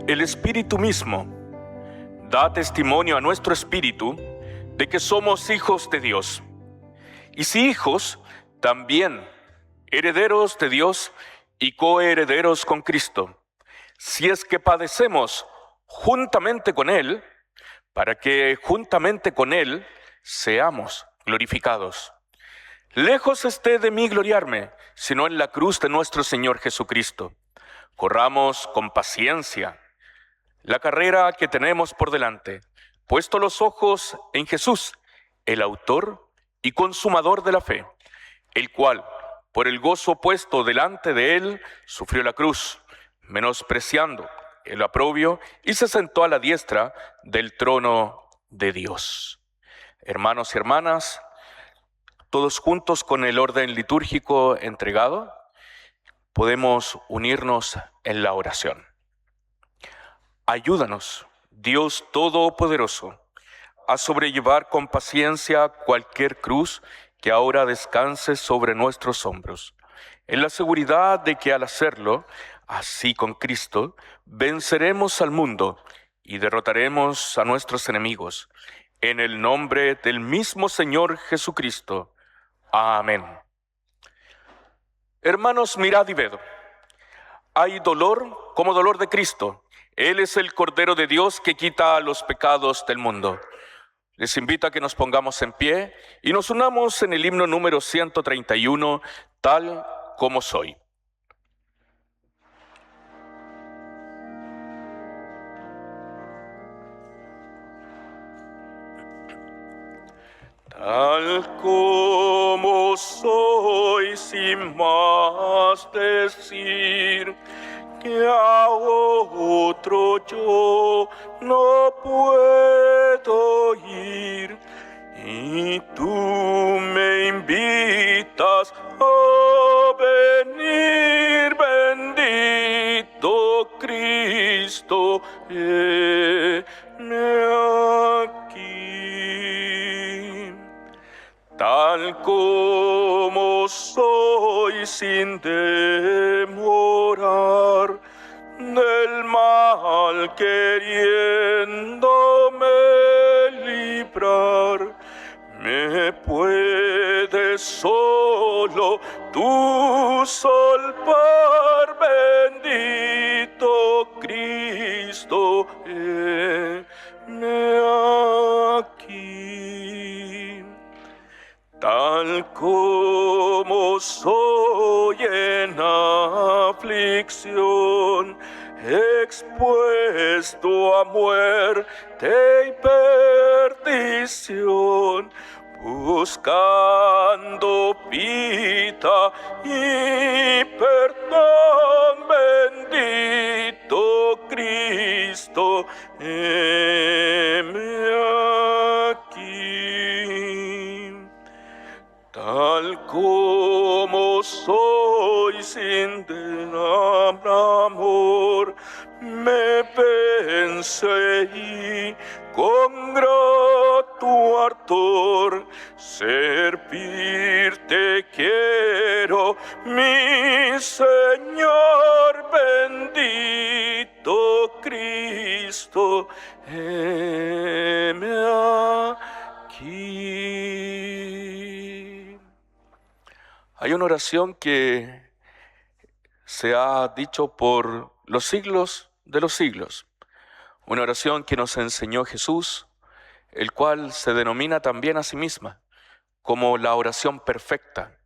El Espíritu mismo da testimonio a nuestro espíritu de que somos hijos de Dios. Y si hijos, también herederos de Dios y coherederos con Cristo, si es que padecemos juntamente con Él, para que juntamente con Él seamos glorificados. Lejos esté de mí gloriarme, sino en la cruz de nuestro Señor Jesucristo. Corramos con paciencia la carrera que tenemos por delante, puesto los ojos en Jesús, el autor y consumador de la fe, el cual, por el gozo puesto delante de él, sufrió la cruz, menospreciando el oprobio, y se sentó a la diestra del trono de Dios. Hermanos y hermanas, todos juntos con el orden litúrgico entregado, podemos unirnos en la oración. Ayúdanos, Dios Todopoderoso, a sobrellevar con paciencia cualquier cruz que ahora descanse sobre nuestros hombros, en la seguridad de que al hacerlo, así con Cristo, venceremos al mundo y derrotaremos a nuestros enemigos. En el nombre del mismo Señor Jesucristo. Amén. Hermanos, mirad y ved. Hay dolor como dolor de Cristo. Él es el Cordero de Dios que quita los pecados del mundo. Les invito a que nos pongamos en pie y nos unamos en el himno número 131, Tal como soy. Tal como soy, sin más decir, que a otro yo no puedo ir, y tú me invitas a venir, bendito Cristo, heme aquí. Tal como soy, sin demorar, del mal queriéndome librar, me puedes solo tú salvar, bendito Cristo, heme aquí. Tal como soy en aflicción, expuesto a muerte y perdición, buscando vida y perdón, bendito Cristo, heme aquí. Tal como soy, sin amor, me pensé y con grato ardor servirte quiero, mi Señor, bendito Cristo, heme aquí. Hay una oración que se ha dicho por los siglos de los siglos, una oración que nos enseñó Jesús, el cual se denomina también a sí misma como la oración perfecta,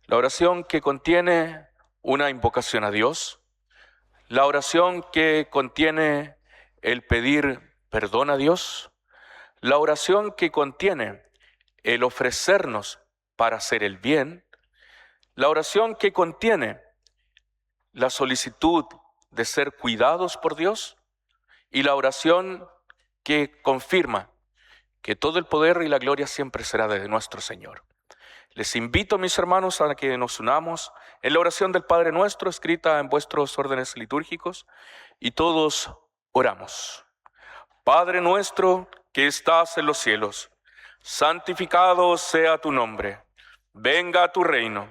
la oración que contiene una invocación a Dios, la oración que contiene el pedir perdón a Dios, la oración que contiene el ofrecernos para hacer el bien, la oración que contiene la solicitud de ser cuidados por Dios y la oración que confirma que todo el poder y la gloria siempre será de nuestro Señor. Les invito, mis hermanos, a que nos unamos en la oración del Padre Nuestro, escrita en vuestros órdenes litúrgicos, y todos oramos. Padre nuestro que estás en los cielos, santificado sea tu nombre. Venga tu reino.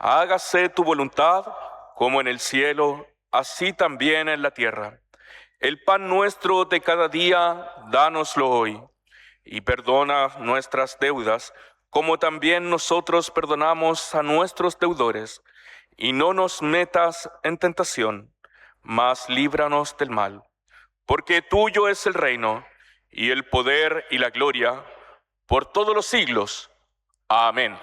Hágase tu voluntad, como en el cielo, así también en la tierra. El pan nuestro de cada día, dánoslo hoy, y perdona nuestras deudas, como también nosotros perdonamos a nuestros deudores. Y no nos metas en tentación, mas líbranos del mal. Porque tuyo es el reino, y el poder y la gloria, por todos los siglos. Amén.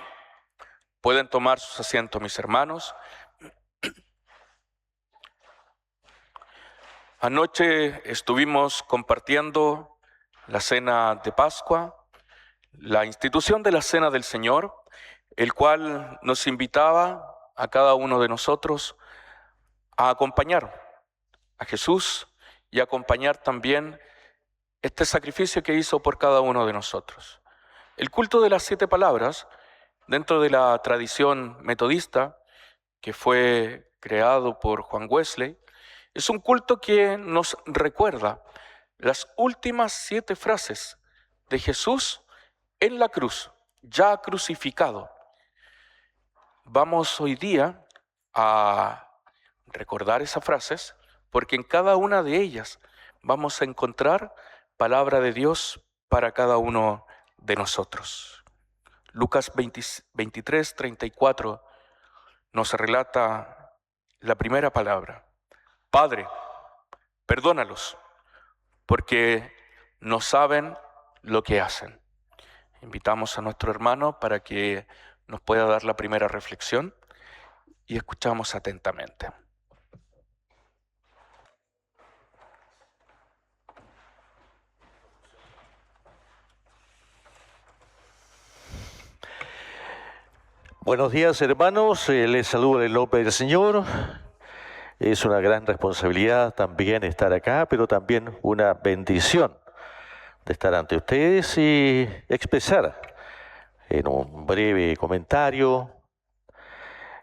Pueden tomar sus asientos, mis hermanos. Anoche estuvimos compartiendo la cena de Pascua, la institución de la Cena del Señor, el cual nos invitaba a cada uno de nosotros a acompañar a Jesús y acompañar también este sacrificio que hizo por cada uno de nosotros. El culto de las 7 palabras, dentro de la tradición metodista que fue creado por Juan Wesley, es un culto que nos recuerda las últimas 7 frases de Jesús en la cruz, ya crucificado. Vamos hoy día a recordar esas frases porque en cada una de ellas vamos a encontrar palabra de Dios para cada uno de nosotros. Lucas 23, 34 nos relata la primera palabra. Padre, perdónalos, porque no saben lo que hacen. Invitamos a nuestro hermano para que nos pueda dar la primera reflexión y escuchamos atentamente. Buenos días, hermanos. Les saludo en el nombre del Señor. Es una gran responsabilidad también estar acá, pero también una bendición de estar ante ustedes y expresar en un breve comentario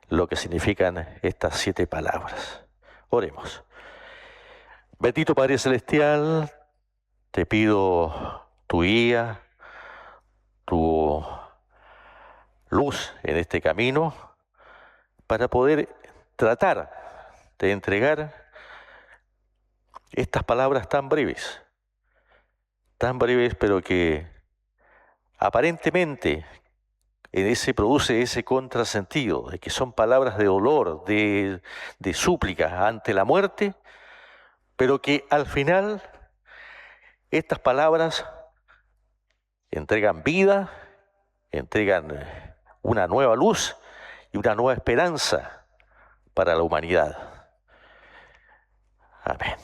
lo que significan estas 7 palabras. Oremos. Bendito Padre Celestial, te pido tu guía, tu luz en este camino para poder tratar de entregar estas palabras tan breves pero que aparentemente produce ese contrasentido de que son palabras de dolor, de súplica ante la muerte, pero que al final estas palabras entregan vida, entregan una nueva luz y una nueva esperanza para la humanidad. Amén.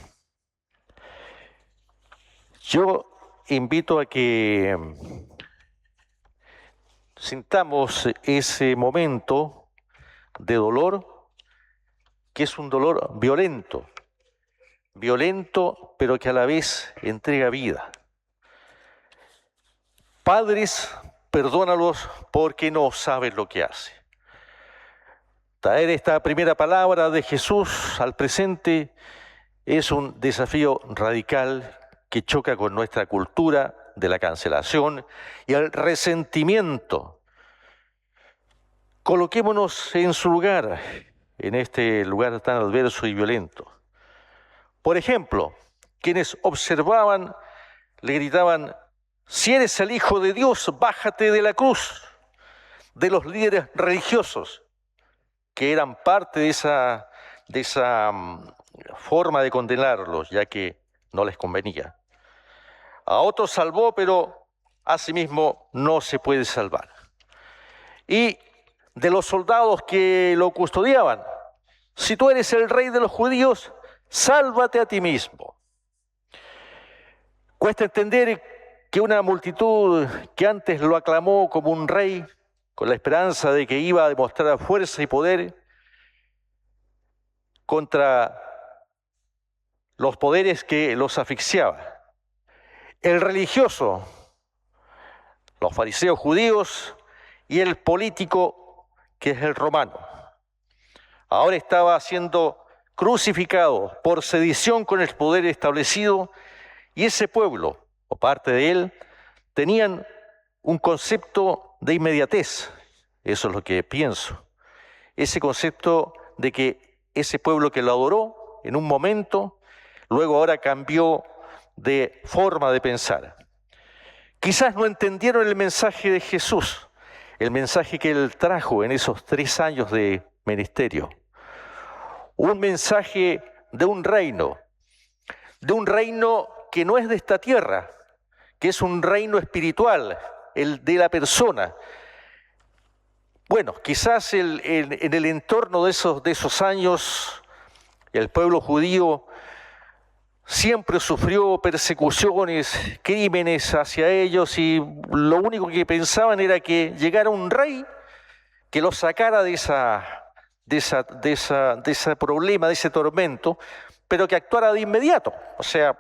Yo invito a que sintamos ese momento de dolor, que es un dolor violento, pero que a la vez entrega vida. Padres, perdónalos porque no saben lo que hacen. Traer esta primera palabra de Jesús al presente es un desafío radical que choca con nuestra cultura de la cancelación y el resentimiento. Coloquémonos en su lugar, en este lugar tan adverso y violento. Por ejemplo, quienes observaban le gritaban: si eres el Hijo de Dios, bájate de la cruz. De los líderes religiosos que eran parte de esa forma de condenarlos, ya que no les convenía. A otros salvó, pero a sí mismo no se puede salvar. Y de los soldados que lo custodiaban: si tú eres el rey de los judíos, sálvate a ti mismo. Cuesta entender que una multitud que antes lo aclamó como un rey, con la esperanza de que iba a demostrar fuerza y poder contra los poderes que los asfixiaban. El religioso, los fariseos judíos y el político que es el romano. Ahora estaba siendo crucificado por sedición con el poder establecido, y ese pueblo, o parte de él, tenían un concepto de inmediatez. Eso es lo que pienso. Ese concepto de que ese pueblo que lo adoró, en un momento, luego ahora cambió de forma de pensar. Quizás no entendieron el mensaje de Jesús, el mensaje que Él trajo en esos 3 años de ministerio. Un mensaje de un reino que no es de esta tierra, que es un reino espiritual, el de la persona. Bueno, quizás en el entorno de esos años, el pueblo judío siempre sufrió persecuciones, crímenes hacia ellos, y lo único que pensaban era que llegara un rey que los sacara de ese problema, de ese tormento, pero que actuara de inmediato. O sea,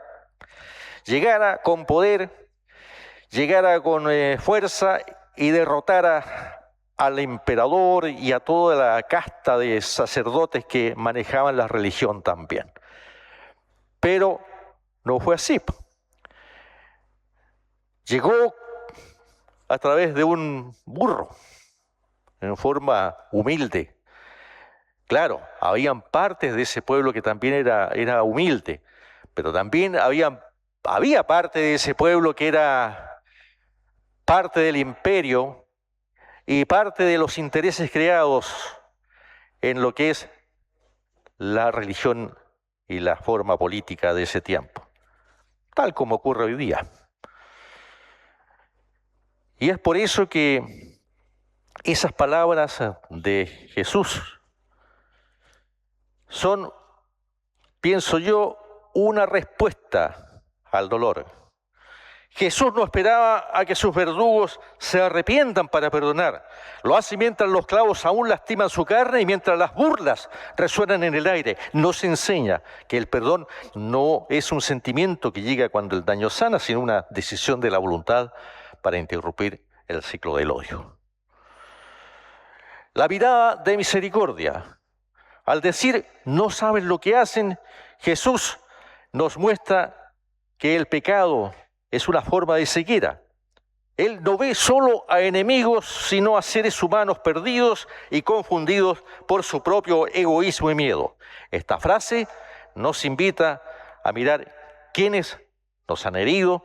llegara con poder, llegara con fuerza y derrotara al emperador y a toda la casta de sacerdotes que manejaban la religión también. Pero no fue así. Llegó a través de un burro, en forma humilde. Claro, habían partes de ese pueblo que también era humilde, pero también había parte de ese pueblo que era parte del imperio y parte de los intereses creados en lo que es la religión y la forma política de ese tiempo, tal como ocurre hoy día. Y es por eso que esas palabras de Jesús son, pienso yo, una respuesta al dolor. Jesús no esperaba a que sus verdugos se arrepientan para perdonar. Lo hace mientras los clavos aún lastiman su carne y mientras las burlas resuenan en el aire. Nos enseña que el perdón no es un sentimiento que llega cuando el daño sana, sino una decisión de la voluntad para interrumpir el ciclo del odio. La mirada de misericordia. Al decir, no saben lo que hacen, Jesús nos muestra que el pecado es una forma de ceguera. Él no ve solo a enemigos, sino a seres humanos perdidos y confundidos por su propio egoísmo y miedo. Esta frase nos invita a mirar quiénes nos han herido,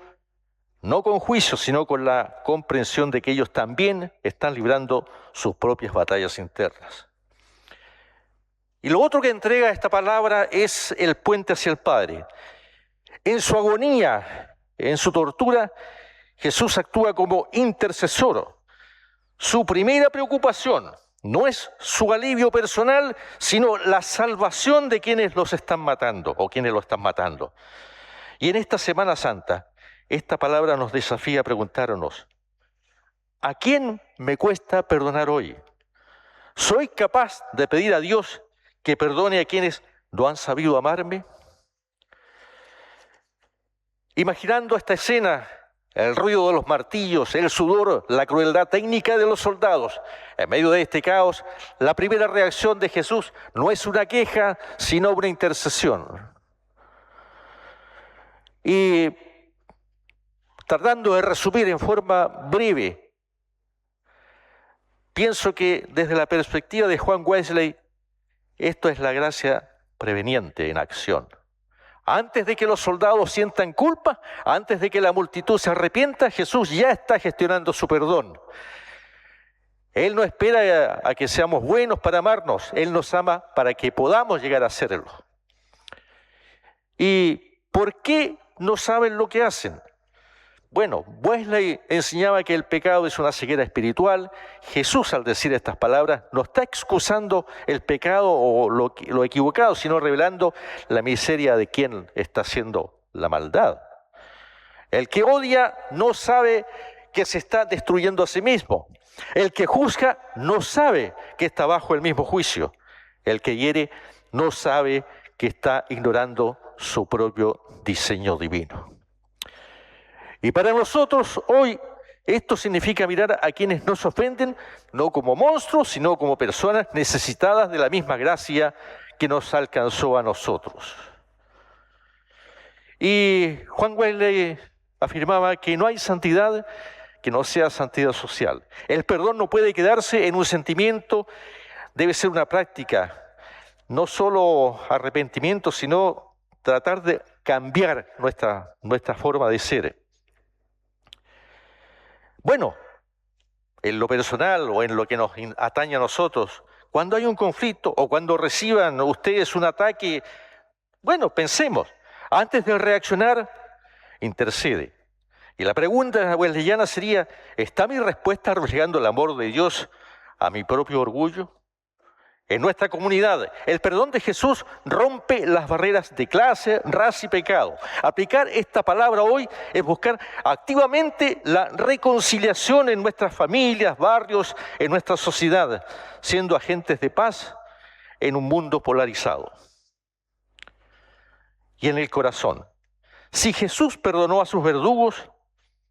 no con juicio, sino con la comprensión de que ellos también están librando sus propias batallas internas. Y lo otro que entrega esta palabra es el puente hacia el Padre. En su agonía, en su tortura, Jesús actúa como intercesor. Su primera preocupación no es su alivio personal, sino la salvación de quienes los están matando o quienes lo están matando. Y en esta Semana Santa, esta palabra nos desafía a preguntarnos, ¿a quién me cuesta perdonar hoy? ¿Soy capaz de pedir a Dios que perdone a quienes no han sabido amarme? Imaginando esta escena, el ruido de los martillos, el sudor, la crueldad técnica de los soldados, en medio de este caos, la primera reacción de Jesús no es una queja, sino una intercesión. Y tratando de resumir en forma breve, pienso que desde la perspectiva de Juan Wesley, esto es la gracia preveniente en acción. Antes de que los soldados sientan culpa, antes de que la multitud se arrepienta, Jesús ya está gestionando su perdón. Él no espera a que seamos buenos para amarnos, Él nos ama para que podamos llegar a serlo. ¿Y por qué no saben lo que hacen? Bueno, Wesley enseñaba que el pecado es una ceguera espiritual. Jesús, al decir estas palabras, no está excusando el pecado o lo equivocado, sino revelando la miseria de quien está haciendo la maldad. El que odia no sabe que se está destruyendo a sí mismo. El que juzga no sabe que está bajo el mismo juicio. El que hiere no sabe que está ignorando su propio diseño divino. Y para nosotros hoy esto significa mirar a quienes nos ofenden no como monstruos, sino como personas necesitadas de la misma gracia que nos alcanzó a nosotros. Y Juan Wesley afirmaba que no hay santidad que no sea santidad social. El perdón no puede quedarse en un sentimiento, debe ser una práctica, no solo arrepentimiento, sino tratar de cambiar nuestra forma de ser. Bueno, en lo personal o en lo que nos atañe a nosotros, cuando hay un conflicto o cuando reciban ustedes un ataque, bueno, pensemos, antes de reaccionar, intercede. Y la pregunta wesleyana sería, ¿está mi respuesta reflejando el amor de Dios a mi propio orgullo? En nuestra comunidad, el perdón de Jesús rompe las barreras de clase, raza y pecado. Aplicar esta palabra hoy es buscar activamente la reconciliación en nuestras familias, barrios, en nuestra sociedad, siendo agentes de paz en un mundo polarizado. Y en el corazón, si Jesús perdonó a sus verdugos,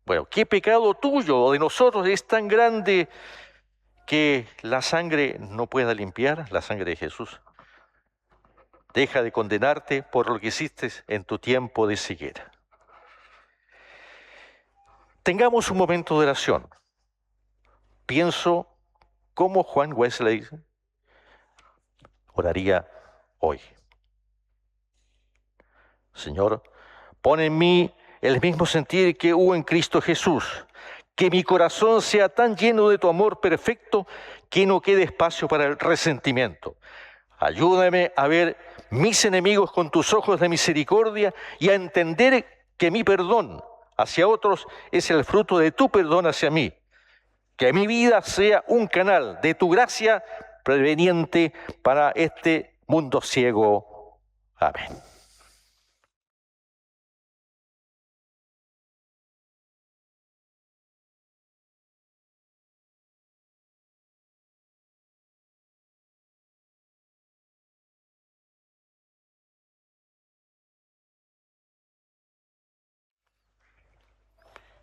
bueno, ¿qué pecado tuyo o de nosotros es tan grande que la sangre no pueda limpiar, la sangre de Jesús? Deja de condenarte por lo que hiciste en tu tiempo de ceguera. Tengamos un momento de oración. Pienso cómo Juan Wesley oraría hoy. Señor, pon en mí el mismo sentir que hubo en Cristo Jesús. Que mi corazón sea tan lleno de tu amor perfecto que no quede espacio para el resentimiento. Ayúdame a ver mis enemigos con tus ojos de misericordia y a entender que mi perdón hacia otros es el fruto de tu perdón hacia mí. Que mi vida sea un canal de tu gracia preveniente para este mundo ciego. Amén.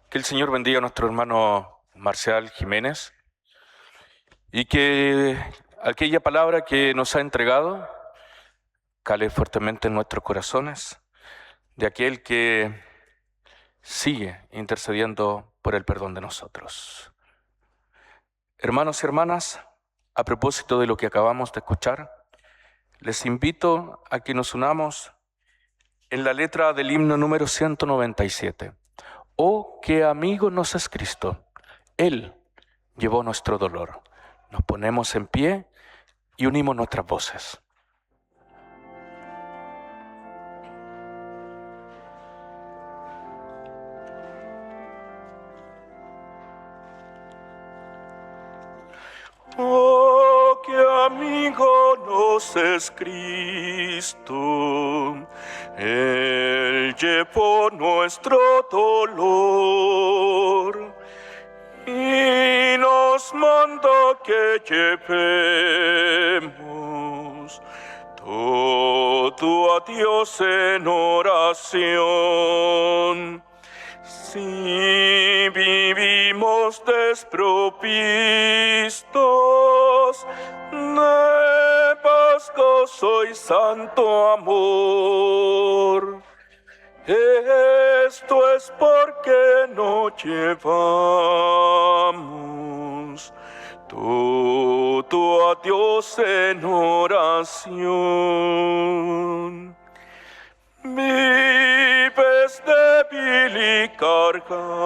Que el Señor bendiga a nuestro hermano Marcial Jiménez y que aquella palabra que nos ha entregado cale fuertemente en nuestros corazones de aquel que sigue intercediendo por el perdón de nosotros. Hermanos y hermanas, a propósito de lo que acabamos de escuchar, les invito a que nos unamos en la letra del himno número 197. Oh, qué amigo nos es Cristo, Él llevó nuestro dolor. Nos ponemos en pie y unimos nuestras voces. Oh, qué amigo nos es Cristo, Él llevó nuestro dolor y nos manda que llevemos todo a Dios en oración. Si vivimos desprovistos de paz, gozo y santo amor, esto es porque no llevamos todo a Dios en oración. Vives débil y cargado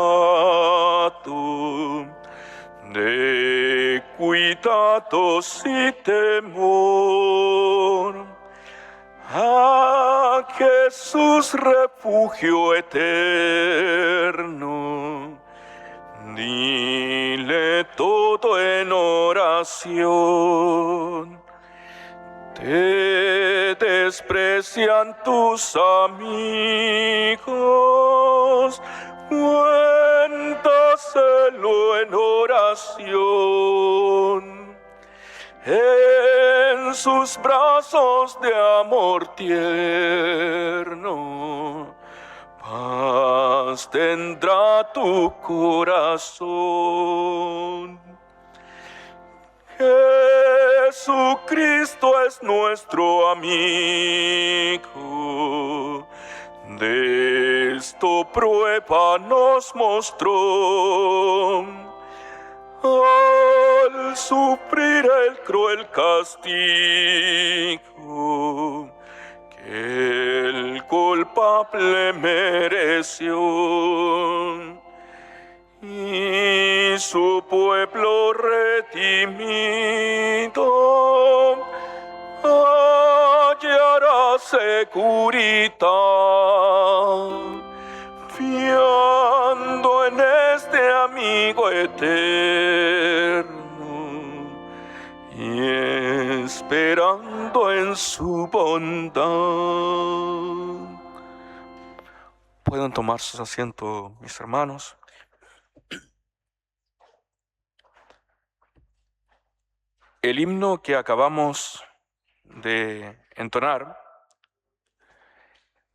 de cuidados y temor. A Jesús refugio eterno, dile todo en oración. Te desprecian tus amigos, cuéntaselo en oración. En sus brazos de amor tierno, paz tendrá tu corazón. Jesucristo es nuestro amigo, de esto prueba nos mostró. Al sufrir el cruel castigo que Él culpable mereció. Y su pueblo redimido hallará seguridad, fiando en este amigo eterno y esperando en su bondad. Pueden tomar sus asientos, mis hermanos. El himno que acabamos de entonar,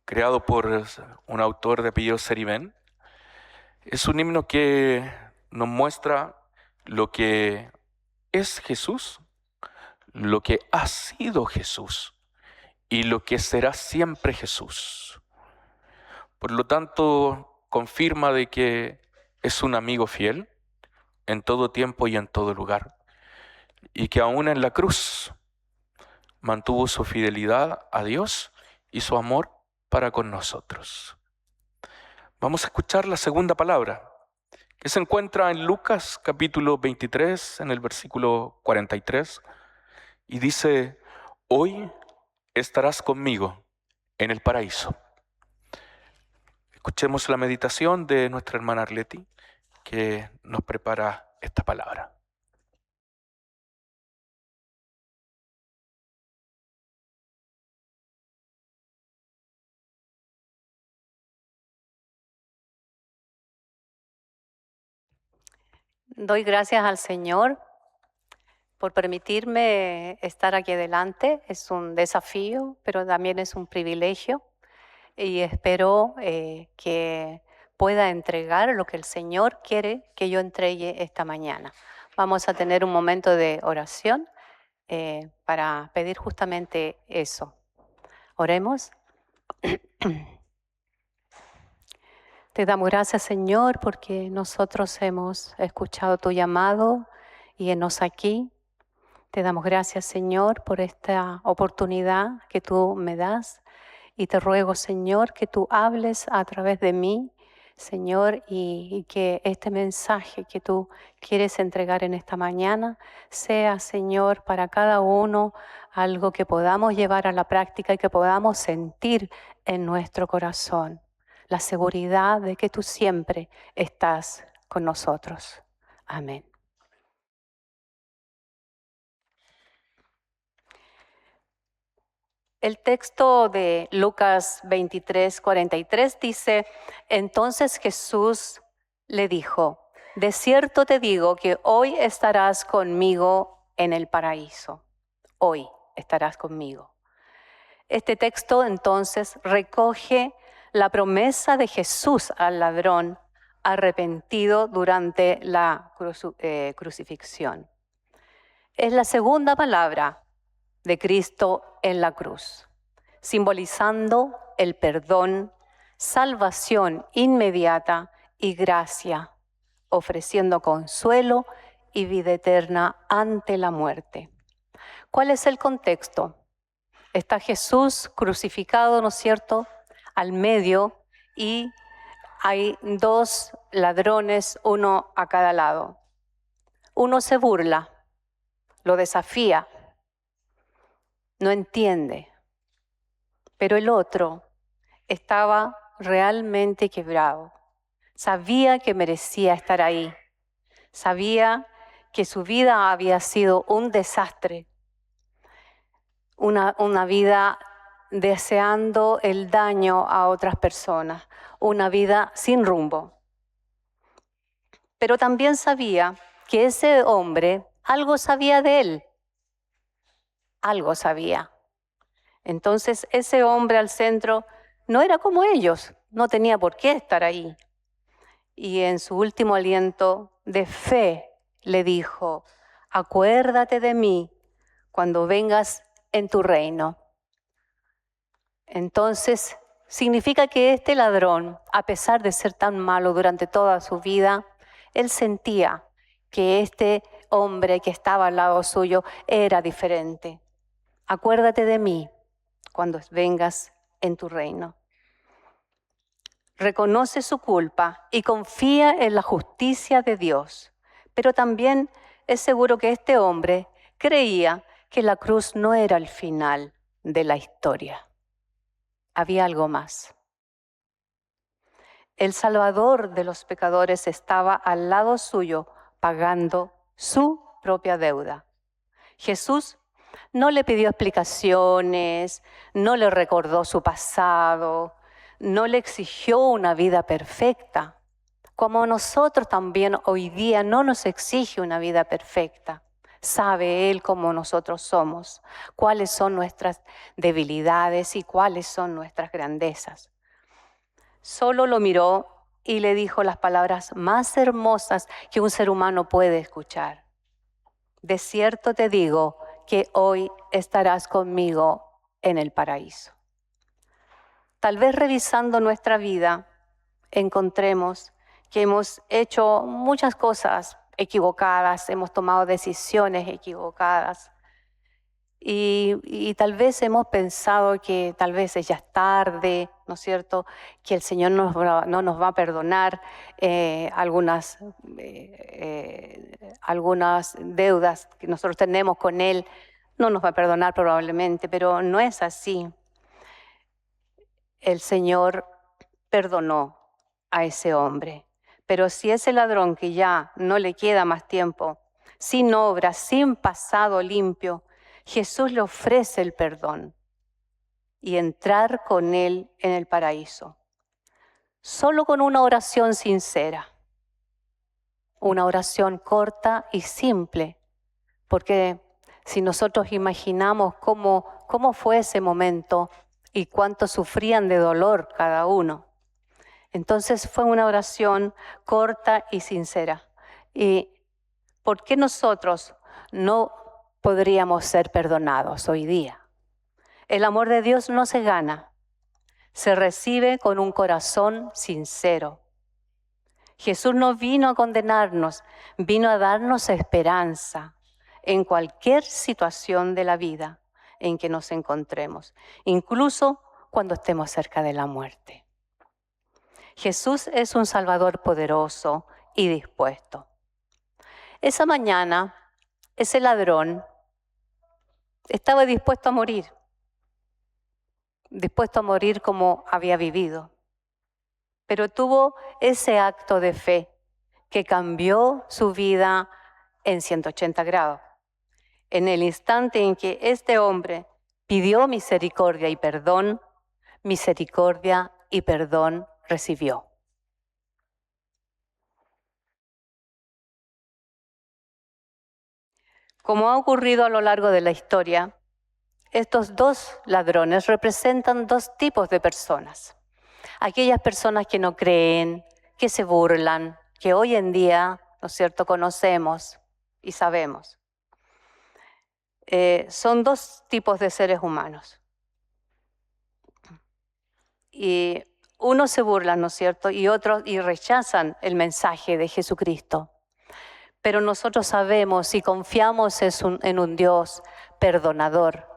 creado por un autor de apellido Seribén, es un himno que nos muestra lo que es Jesús, lo que ha sido Jesús y lo que será siempre Jesús. Por lo tanto, confirma de que es un amigo fiel en todo tiempo y en todo lugar, y que aún en la cruz mantuvo su fidelidad a Dios y su amor para con nosotros. Vamos a escuchar la segunda palabra, que se encuentra en Lucas capítulo 23, en el versículo 43, y dice: hoy estarás conmigo en el paraíso. Escuchemos la meditación de nuestra hermana Arleti, que nos prepara esta palabra. Doy gracias al Señor por permitirme estar aquí adelante. Es un desafío, pero también es un privilegio. Y espero que pueda entregar lo que el Señor quiere que yo entregue esta mañana. Vamos a tener un momento de oración para pedir justamente eso. Oremos. Te damos gracias, Señor, porque nosotros hemos escuchado tu llamado y enos aquí. Te damos gracias, Señor, por esta oportunidad que tú me das. Y te ruego, Señor, que tú hables a través de mí, Señor, y que este mensaje que tú quieres entregar en esta mañana sea, Señor, para cada uno algo que podamos llevar a la práctica y que podamos sentir en nuestro corazón. La seguridad de que tú siempre estás con nosotros. Amén. El texto de Lucas 23, 43 dice: entonces Jesús le dijo: de cierto te digo que hoy estarás conmigo en el paraíso. Hoy estarás conmigo. Este texto entonces recoge la promesa de Jesús al ladrón arrepentido durante la crucifixión. Es la segunda palabra de Cristo en la cruz, simbolizando el perdón, salvación inmediata y gracia, ofreciendo consuelo y vida eterna ante la muerte. ¿Cuál es el contexto? Está Jesús crucificado, ¿no es cierto?, al medio, y hay dos ladrones, uno a cada lado. Uno se burla, lo desafía, no entiende, pero el otro estaba realmente quebrado. Sabía que merecía estar ahí, sabía que su vida había sido un desastre, una vida deseando el daño a otras personas, una vida sin rumbo. Pero también sabía que ese hombre algo sabía de él, algo sabía. Entonces ese hombre al centro no era como ellos, no tenía por qué estar ahí. Y en su último aliento de fe le dijo: acuérdate de mí cuando vengas en tu reino. Entonces significa que este ladrón, a pesar de ser tan malo durante toda su vida, él sentía que este hombre que estaba al lado suyo era diferente. Acuérdate de mí cuando vengas en tu reino. reconoce su culpa y confía en la justicia de Dios. Pero también es seguro que este hombre creía que la cruz no era el final de la historia. Había algo más. El Salvador de los pecadores estaba al lado suyo pagando su propia deuda. Jesús no le pidió explicaciones, no le recordó su pasado, no le exigió una vida perfecta, como nosotros también hoy día no nos exige una vida perfecta. Sabe Él cómo nosotros somos, cuáles son nuestras debilidades y cuáles son nuestras grandezas. Solo lo miró y le dijo las palabras más hermosas que un ser humano puede escuchar. De cierto te digo que hoy estarás conmigo en el paraíso. Tal vez revisando nuestra vida encontremos que hemos hecho muchas cosas equivocadas, hemos tomado decisiones equivocadas y tal vez hemos pensado que tal vez ya es tarde, ¿no es cierto?, que el Señor no nos va a perdonar algunas deudas que nosotros tenemos con Él, no nos va a perdonar probablemente, pero no es así. El Señor perdonó a ese hombre. Pero si ese ladrón que ya no le queda más tiempo, sin obra, sin pasado limpio, Jesús le ofrece el perdón y entrar con él en el paraíso. Solo con una oración sincera, una oración corta y simple, porque si nosotros imaginamos cómo fue ese momento y cuánto sufrían de dolor cada uno, entonces fue una oración corta y sincera. ¿Y por qué nosotros no podríamos ser perdonados hoy día? El amor de Dios no se gana, se recibe con un corazón sincero. Jesús no vino a condenarnos, vino a darnos esperanza en cualquier situación de la vida en que nos encontremos, incluso cuando estemos cerca de la muerte. Jesús es un Salvador poderoso y dispuesto. Esa mañana, ese ladrón estaba dispuesto a morir como había vivido. Pero tuvo ese acto de fe que cambió su vida en 180 grados. En el instante en que este hombre pidió misericordia y perdón recibió. Como ha ocurrido a lo largo de la historia, estos dos ladrones representan dos tipos de personas. Aquellas personas que no creen, que se burlan, que hoy en día, ¿no es cierto?, conocemos y sabemos. Son dos tipos de seres humanos. Y unos se burlan, ¿no es cierto?, y otros rechazan el mensaje de Jesucristo. Pero nosotros sabemos y confiamos en un Dios perdonador,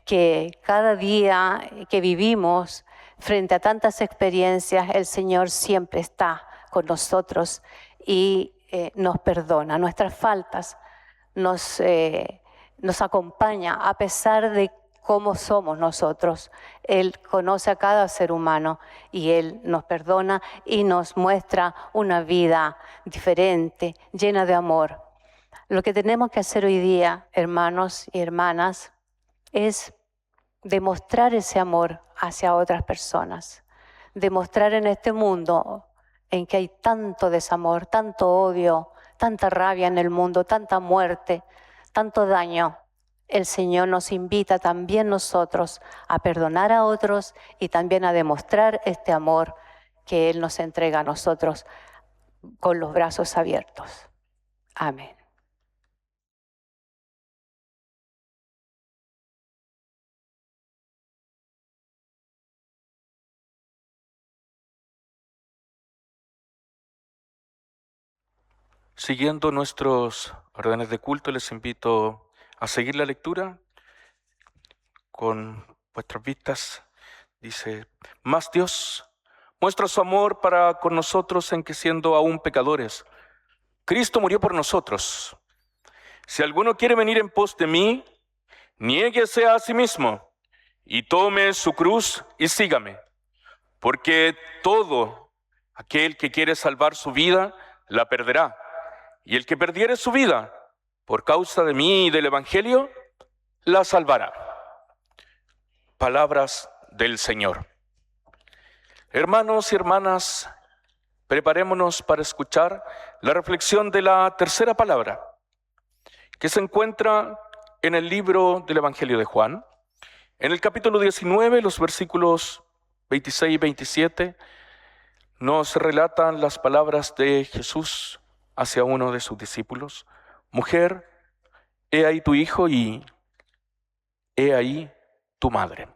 que cada día que vivimos frente a tantas experiencias, el Señor siempre está con nosotros y nos perdona nuestras faltas, nos acompaña a pesar de cómo somos nosotros. Él conoce a cada ser humano y Él nos perdona y nos muestra una vida diferente, llena de amor. Lo que tenemos que hacer hoy día, hermanos y hermanas, es demostrar ese amor hacia otras personas, demostrar en este mundo en que hay tanto desamor, tanto odio, tanta rabia en el mundo, tanta muerte, tanto daño. El Señor nos invita también nosotros a perdonar a otros y también a demostrar este amor que Él nos entrega a nosotros con los brazos abiertos. Amén. Siguiendo nuestros órdenes de culto, les invito a seguir la lectura con vuestras vistas. Dice: mas Dios, muestra su amor para con nosotros en que siendo aún pecadores, Cristo murió por nosotros. Si alguno quiere venir en pos de mí, niéguese a sí mismo y tome su cruz y sígame. Porque todo aquel que quiere salvar su vida, la perderá. Y el que perdiere su vida por causa de mí y del Evangelio, la salvará. Palabras del Señor. Hermanos y hermanas, preparémonos para escuchar la reflexión de la tercera palabra, que se encuentra en el libro del Evangelio de Juan, en el capítulo 19, los versículos 26 y 27, nos relatan las palabras de Jesús hacia uno de sus discípulos: mujer, he ahí tu hijo y he ahí tu madre.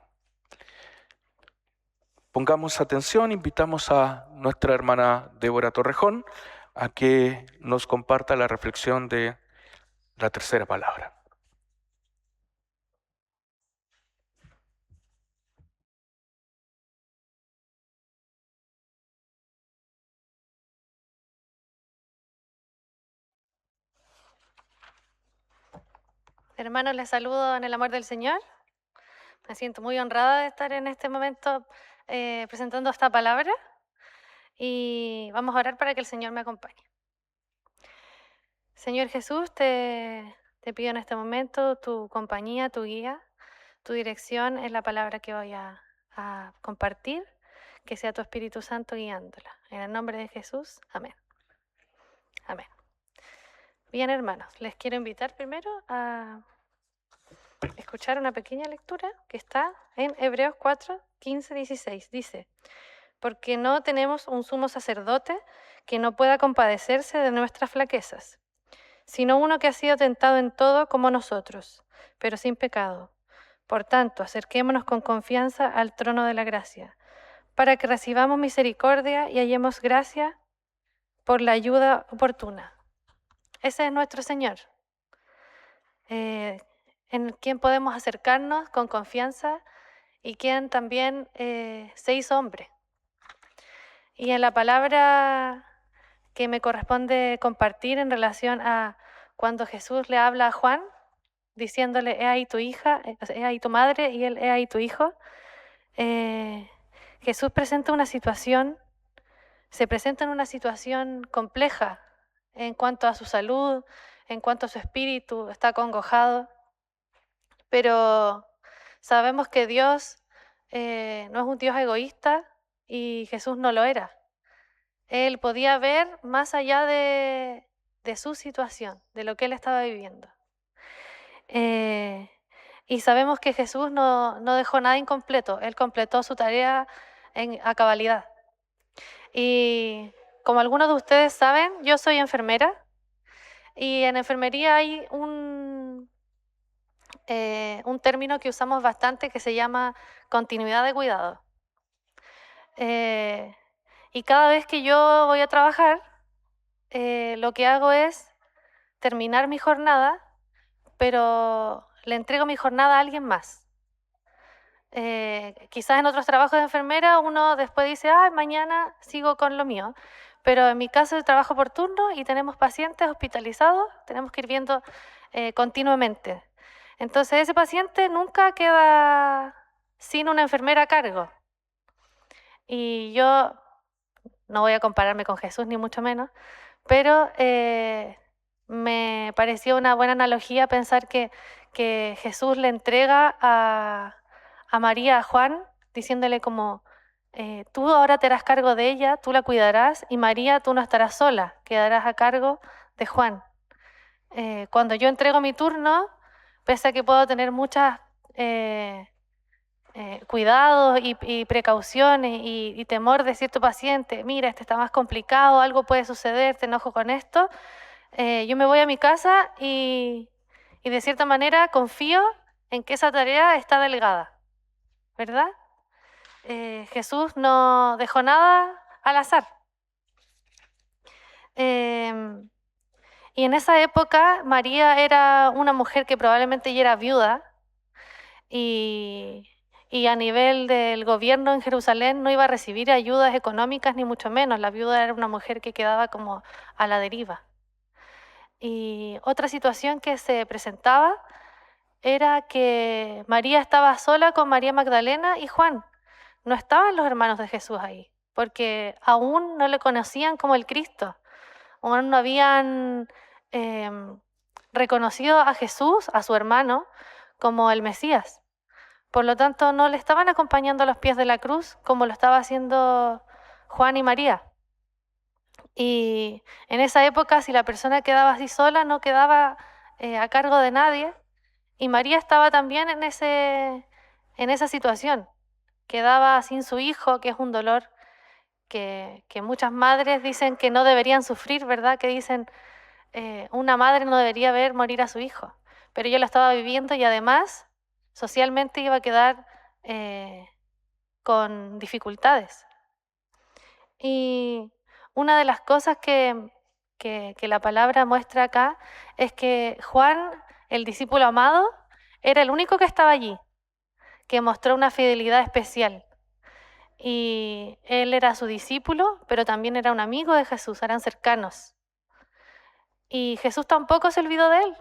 Pongamos atención, invitamos a nuestra hermana Débora Torrejón a que nos comparta la reflexión de la tercera palabra. Hermanos, les saludo en el amor del Señor. Me siento muy honrada de estar en este momento presentando esta palabra y vamos a orar para que el Señor me acompañe. Señor Jesús, te pido en este momento tu compañía, tu guía, tu dirección en la palabra que voy a compartir, que sea tu Espíritu Santo guiándola. En el nombre de Jesús, amén. Amén. Bien, hermanos, les quiero invitar primero a escuchar una pequeña lectura que está en Hebreos 4, 15, 16. Dice: porque no tenemos un sumo sacerdote que no pueda compadecerse de nuestras flaquezas, sino uno que ha sido tentado en todo como nosotros, pero sin pecado. Por tanto, acerquémonos con confianza al trono de la gracia, para que recibamos misericordia y hallemos gracia por la ayuda oportuna. Ese es nuestro Señor, en quien podemos acercarnos con confianza y quien también se hizo hombre. Y en la palabra que me corresponde compartir en relación a cuando Jesús le habla a Juan, diciéndole: he ahí tu hija, he ahí tu madre, y él: he ahí tu hijo. Jesús se presenta en una situación compleja en cuanto a su salud, en cuanto a su espíritu, está acongojado, pero sabemos que Dios no es un Dios egoísta y Jesús no lo era. Él podía ver más allá de su situación, de lo que él estaba viviendo. Y sabemos que Jesús no dejó nada incompleto, él completó su tarea a cabalidad. Y como algunos de ustedes saben, yo soy enfermera y en enfermería hay un término que usamos bastante que se llama continuidad de cuidado. Y cada vez que yo voy a trabajar, lo que hago es terminar mi jornada, pero le entrego mi jornada a alguien más. Quizás en otros trabajos de enfermera uno después dice: mañana sigo con lo mío. Pero en mi caso trabajo por turno y tenemos pacientes hospitalizados, tenemos que ir viendo continuamente. Entonces ese paciente nunca queda sin una enfermera a cargo. Y yo no voy a compararme con Jesús ni mucho menos, pero me pareció una buena analogía pensar que Jesús le entrega a María, a Juan, diciéndole como: tú ahora te harás cargo de ella, tú la cuidarás, y María, tú no estarás sola, quedarás a cargo de Juan. Cuando yo entrego mi turno, pese a que puedo tener muchas cuidados y precauciones y temor de cierto paciente: mira, este está más complicado, algo puede suceder, te enojo con esto, yo me voy a mi casa y de cierta manera confío en que esa tarea está delegada, ¿verdad? Jesús no dejó nada al azar. Y en esa época María era una mujer que probablemente ya era viuda y y a nivel del gobierno en Jerusalén no iba a recibir ayudas económicas ni mucho menos. La viuda era una mujer que quedaba como a la deriva. Y otra situación que se presentaba era que María estaba sola con María Magdalena y Juan. No estaban los hermanos de Jesús ahí, porque aún no le conocían como el Cristo, aún no habían reconocido a Jesús, a su hermano, como el Mesías. Por lo tanto, no le estaban acompañando a los pies de la cruz como lo estaba haciendo Juan y María. Y en esa época, si la persona quedaba así sola, no quedaba a cargo de nadie. Y María estaba también en esa situación. Quedaba sin su hijo, que es un dolor que muchas madres dicen que no deberían sufrir, ¿verdad? Que dicen, una madre no debería ver morir a su hijo. Pero ella lo estaba viviendo y además socialmente iba a quedar con dificultades. Y una de las cosas que la palabra muestra acá es que Juan, el discípulo amado, era el único que estaba allí, que mostró una fidelidad especial. Y él era su discípulo, pero también era un amigo de Jesús, eran cercanos. Y Jesús tampoco se olvidó de él,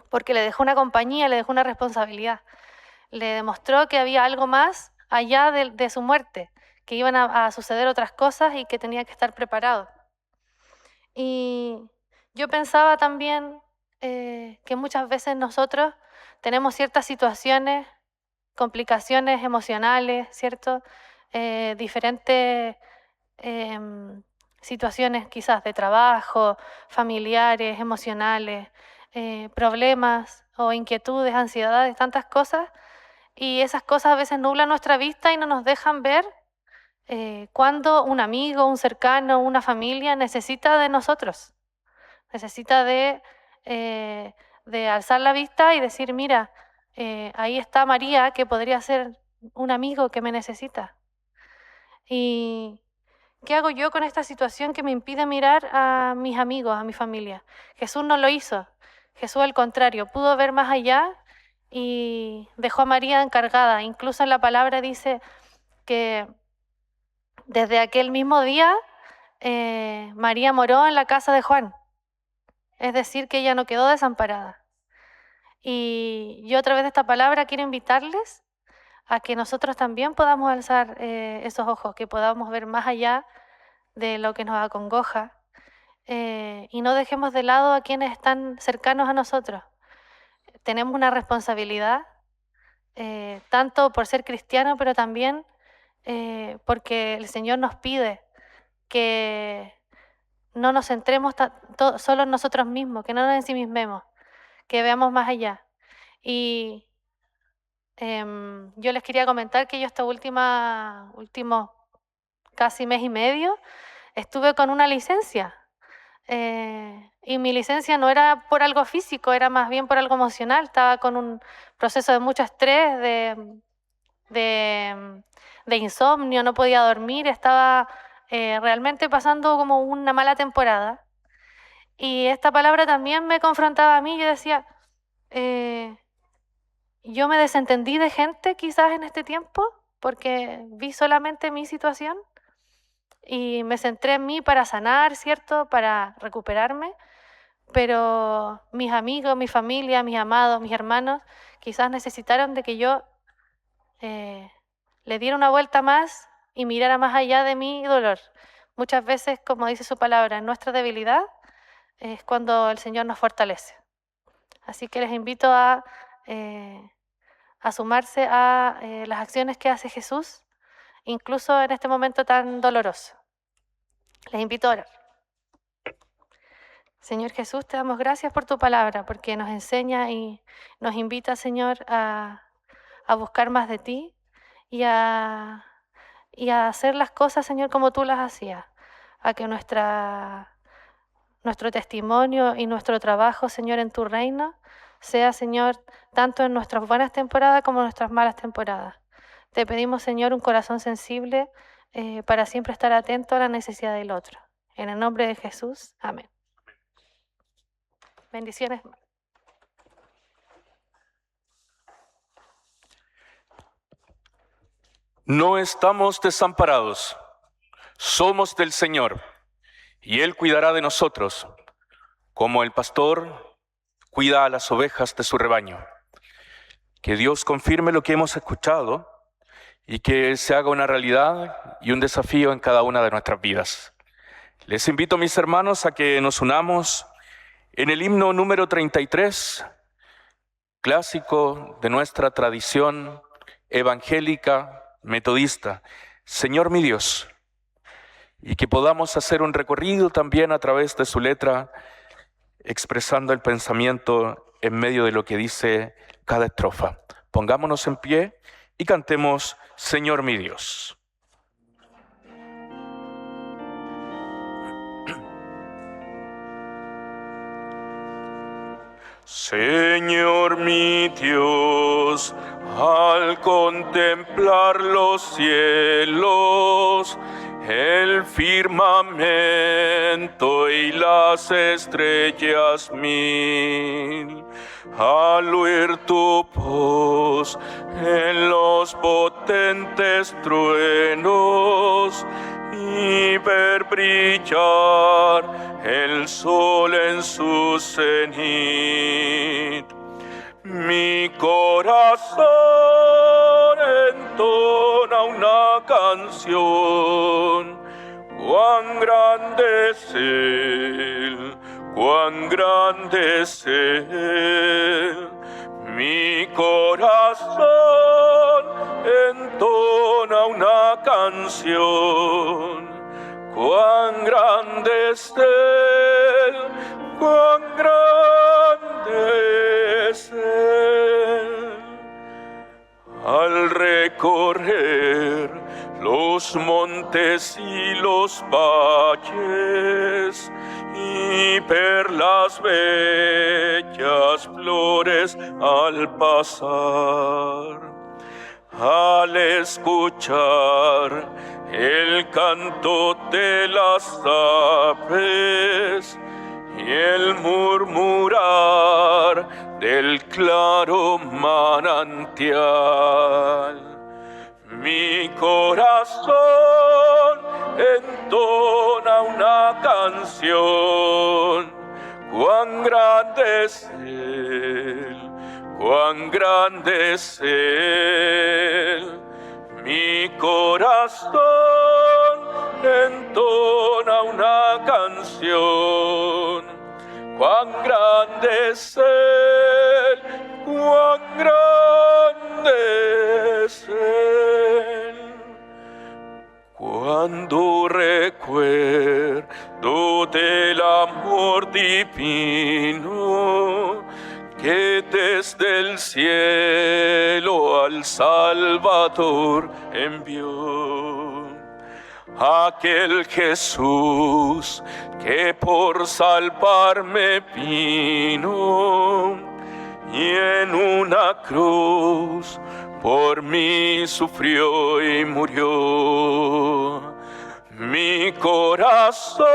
porque le dejó una compañía, le dejó una responsabilidad. Le demostró que había algo más allá de su muerte, que iban a suceder otras cosas y que tenía que estar preparado. Y yo pensaba también que muchas veces nosotros tenemos ciertas situaciones, complicaciones emocionales, ¿cierto? Diferentes situaciones quizás de trabajo, familiares, emocionales, problemas o inquietudes, ansiedades, tantas cosas. Y esas cosas a veces nublan nuestra vista y no nos dejan ver cuando un amigo, un cercano, una familia necesita de nosotros. Necesita de alzar la vista y decir, mira, ahí está María, que podría ser un amigo que me necesita. ¿Y qué hago yo con esta situación que me impide mirar a mis amigos, a mi familia? Jesús no lo hizo. Jesús, al contrario, pudo ver más allá y dejó a María encargada. Incluso en la palabra dice que desde aquel mismo día María moró en la casa de Juan. Es decir, que ella no quedó desamparada. Y yo a través de esta palabra quiero invitarles a que nosotros también podamos alzar esos ojos, que podamos ver más allá de lo que nos acongoja y no dejemos de lado a quienes están cercanos a nosotros. Tenemos una responsabilidad, tanto por ser cristianos, pero también porque el Señor nos pide que no nos centremos solo en nosotros mismos, que no nos ensimismemos, que veamos más allá. Y yo les quería comentar que yo este último casi mes y medio estuve con una licencia. Y mi licencia no era por algo físico, era más bien por algo emocional. Estaba con un proceso de mucho estrés, de insomnio, no podía dormir, estaba realmente pasando como una mala temporada. Y esta palabra también me confrontaba a mí. Yo decía, yo me desentendí de gente quizás en este tiempo porque vi solamente mi situación y me centré en mí para sanar, ¿cierto? Para recuperarme. Pero mis amigos, mi familia, mis amados, mis hermanos, quizás necesitaron de que yo le diera una vuelta más y mirara más allá de mi dolor. Muchas veces, como dice su palabra, en nuestra debilidad es cuando el Señor nos fortalece. Así que les invito a sumarse a las acciones que hace Jesús, incluso en este momento tan doloroso. Les invito a orar. Señor Jesús, te damos gracias por tu palabra, porque nos enseña y nos invita, Señor, a buscar más de ti y a hacer las cosas, Señor, como tú las hacías, a que nuestro testimonio y nuestro trabajo, Señor, en tu reino, sea, Señor, tanto en nuestras buenas temporadas como en nuestras malas temporadas. Te pedimos, Señor, un corazón sensible para siempre estar atento a la necesidad del otro. En el nombre de Jesús, amén. Bendiciones. No estamos desamparados, somos del Señor, y Él cuidará de nosotros, como el pastor cuida a las ovejas de su rebaño. Que Dios confirme lo que hemos escuchado y que se haga una realidad y un desafío en cada una de nuestras vidas. Les invito, mis hermanos, a que nos unamos en el himno número 33, clásico de nuestra tradición evangélica metodista, Señor mi Dios, y que podamos hacer un recorrido también a través de su letra, expresando el pensamiento en medio de lo que dice cada estrofa. Pongámonos en pie y cantemos Señor mi Dios. Señor mi Dios, al contemplar los cielos, el firmamento y las estrellas mil, al oír tu voz en los potentes truenos y ver brillar el sol en su cenit, mi corazón entona una canción. Cuán grande es Él, cuán grande es Él. Mi corazón entona una canción. Cuán grande es Él, cuán grande es Él. Al recorrer los montes y los valles y ver las bellas flores al pasar, al escuchar el canto de las aves y el murmurar del claro manantial, mi corazón entona una canción. Cuán grande es Él, cuán grande es Él. Mi corazón entona una canción. Cuán grande es Él, cuán grande es Él. Cuando recuerdo del amor divino que desde el cielo al Salvador envió, aquel Jesús que por salvarme vino y en una cruz por mí sufrió y murió. Mi corazón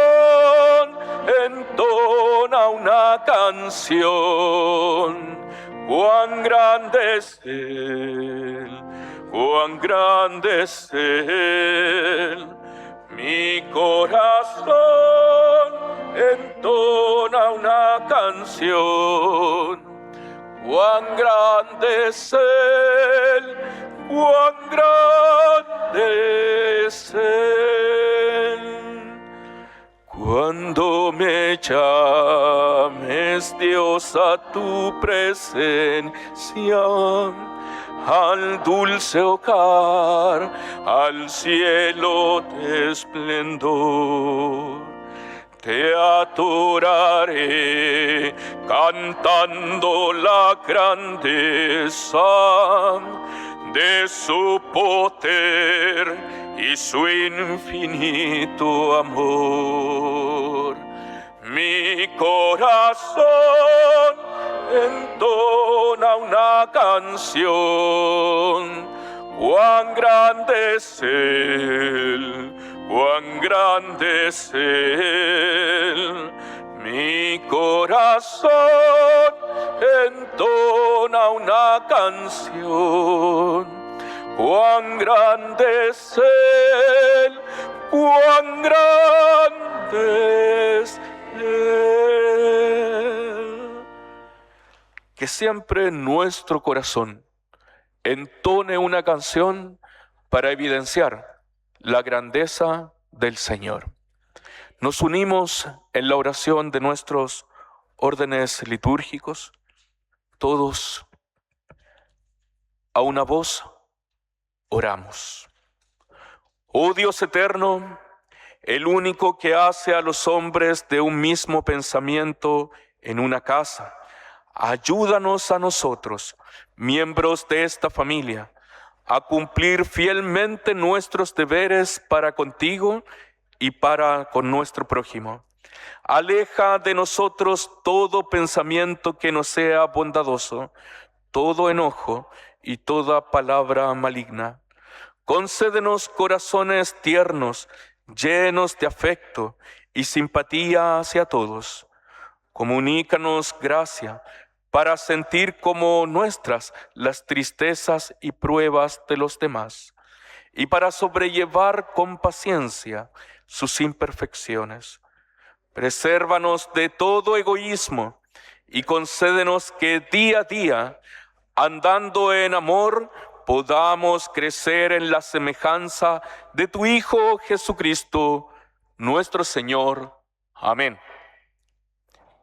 entona una canción. Cuán grande es Él, cuán grande es Él. Mi corazón entona una canción. Cuán grande es Él, cuán grande es Él. Cuando me llames, Dios, a tu presencia, al dulce hogar, al cielo de esplendor, te adoraré cantando la grandeza de su poder y su infinito amor. Mi corazón entona una canción. Cuán grande es Él, cuán grande es Él. Mi corazón entona una canción. cuán grande es Él, cuán grande es Él. Que siempre nuestro corazón entone una canción para evidenciar la grandeza del Señor. Nos unimos en la oración de nuestros órdenes litúrgicos, todos a una voz oramos. Oh Dios eterno, el único que hace a los hombres de un mismo pensamiento en una casa, ayúdanos a nosotros, miembros de esta familia, a cumplir fielmente nuestros deberes para contigo y para con nuestro prójimo. Aleja de nosotros todo pensamiento que no sea bondadoso, todo enojo y toda palabra maligna. Concédenos corazones tiernos, llenos de afecto y simpatía hacia todos. Comunícanos gracia para sentir como nuestras las tristezas y pruebas de los demás, y para sobrellevar con paciencia sus imperfecciones. Presérvanos de todo egoísmo y concédenos que día a día, andando en amor, podamos crecer en la semejanza de tu Hijo Jesucristo, nuestro Señor. Amén.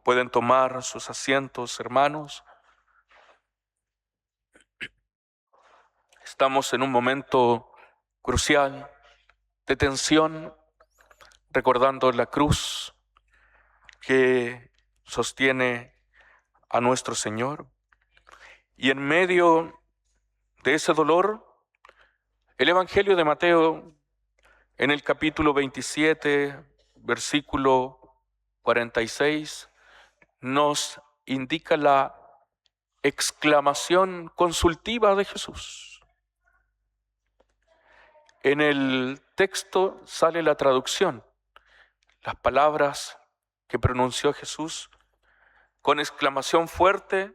Pueden tomar sus asientos, hermanos. Estamos en un momento crucial de tensión, recordando la cruz que sostiene a nuestro Señor. Y en medio de ese dolor, el Evangelio de Mateo, en el capítulo 27, versículo 46, nos indica la exclamación consultiva de Jesús. En el texto sale la traducción, las palabras que pronunció Jesús con exclamación fuerte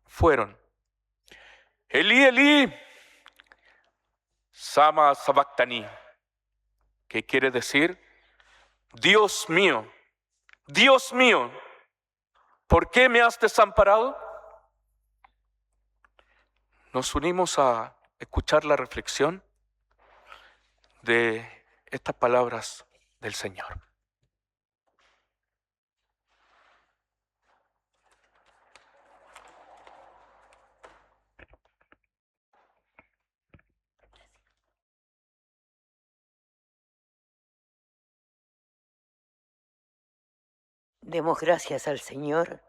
fueron: Elí, Elí, Sama Sabactani, que quiere decir: Dios mío, ¿por qué me has desamparado? Nos unimos a escuchar la reflexión de estas palabras del Señor. Demos gracias al Señor.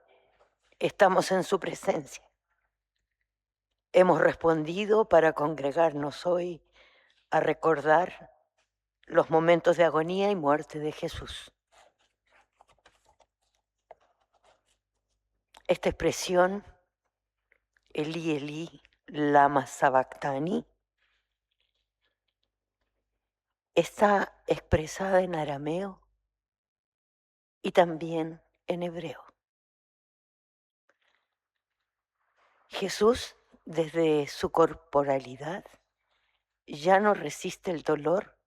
Estamos en su presencia. Hemos respondido para congregarnos hoy a recordar los momentos de agonía y muerte de Jesús. Esta expresión, Elí, Elí, lama sabactani, está expresada en arameo y también en hebreo. Jesús, desde su corporalidad, ya no resiste el dolor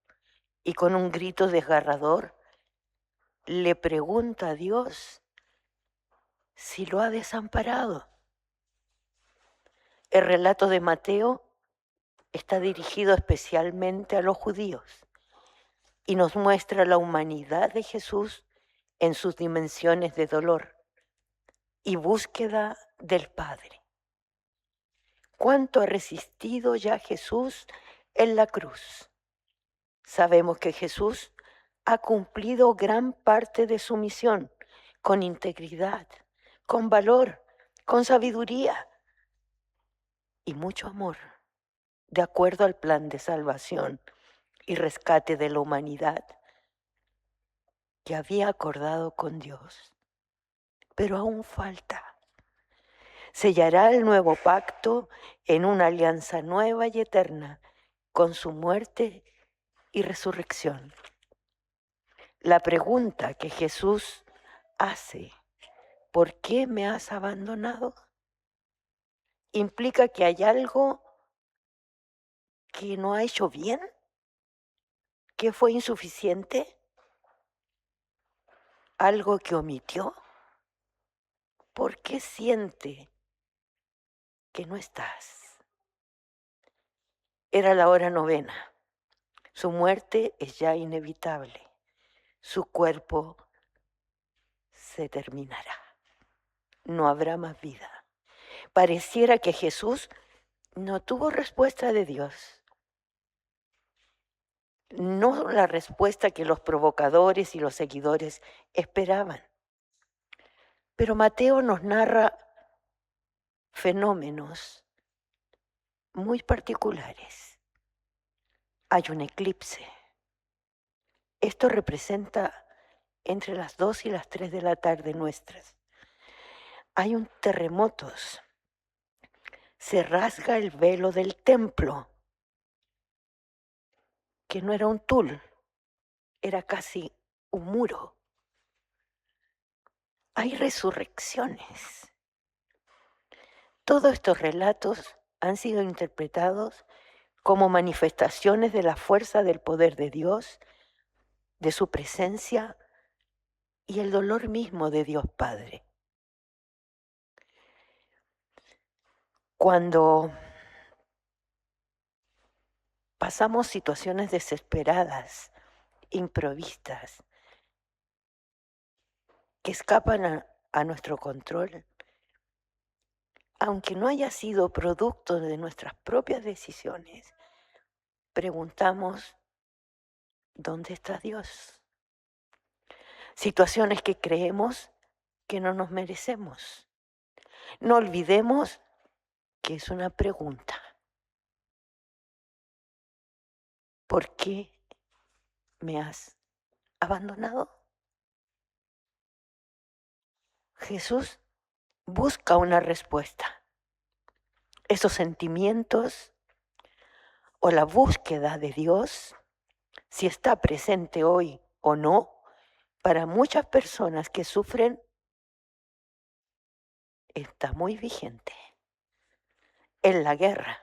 y con un grito desgarrador le pregunta a Dios si lo ha desamparado. El relato de Mateo está dirigido especialmente a los judíos y nos muestra la humanidad de Jesús en sus dimensiones de dolor y búsqueda del Padre. ¿Cuánto ha resistido ya Jesús en la cruz? Sabemos que Jesús ha cumplido gran parte de su misión con integridad, con valor, con sabiduría y mucho amor, de acuerdo al plan de salvación y rescate de la humanidad que había acordado con Dios. Pero aún falta. Sellará el nuevo pacto en una alianza nueva y eterna con su muerte y resurrección. La pregunta que Jesús hace, ¿por qué me has abandonado?, implica que hay algo que no ha hecho bien? ¿Que fue insuficiente? ¿Algo que omitió? ¿Por qué siente que no estás? Era la hora 9. Su muerte es ya inevitable. Su cuerpo se terminará. No habrá más vida. Pareciera que Jesús no tuvo respuesta de Dios. No la respuesta que los provocadores y los seguidores esperaban. Pero Mateo nos narra fenómenos muy particulares. Hay un eclipse. Esto representa entre las 2 y las 3 de la tarde nuestras. Hay un terremotos. Se rasga el velo del templo, que no era un tul, era casi un muro. Hay resurrecciones. Todos estos relatos han sido interpretados como manifestaciones de la fuerza del poder de Dios, de su presencia y el dolor mismo de Dios Padre. Cuando pasamos situaciones desesperadas, improvistas, que escapan a nuestro control, aunque no haya sido producto de nuestras propias decisiones, preguntamos, ¿dónde está Dios? Situaciones que creemos que no nos merecemos. No olvidemos que es una pregunta. ¿Por qué me has abandonado? Jesús busca una respuesta. Esos sentimientos o la búsqueda de Dios, si está presente hoy o no, para muchas personas que sufren, está muy vigente. En la guerra,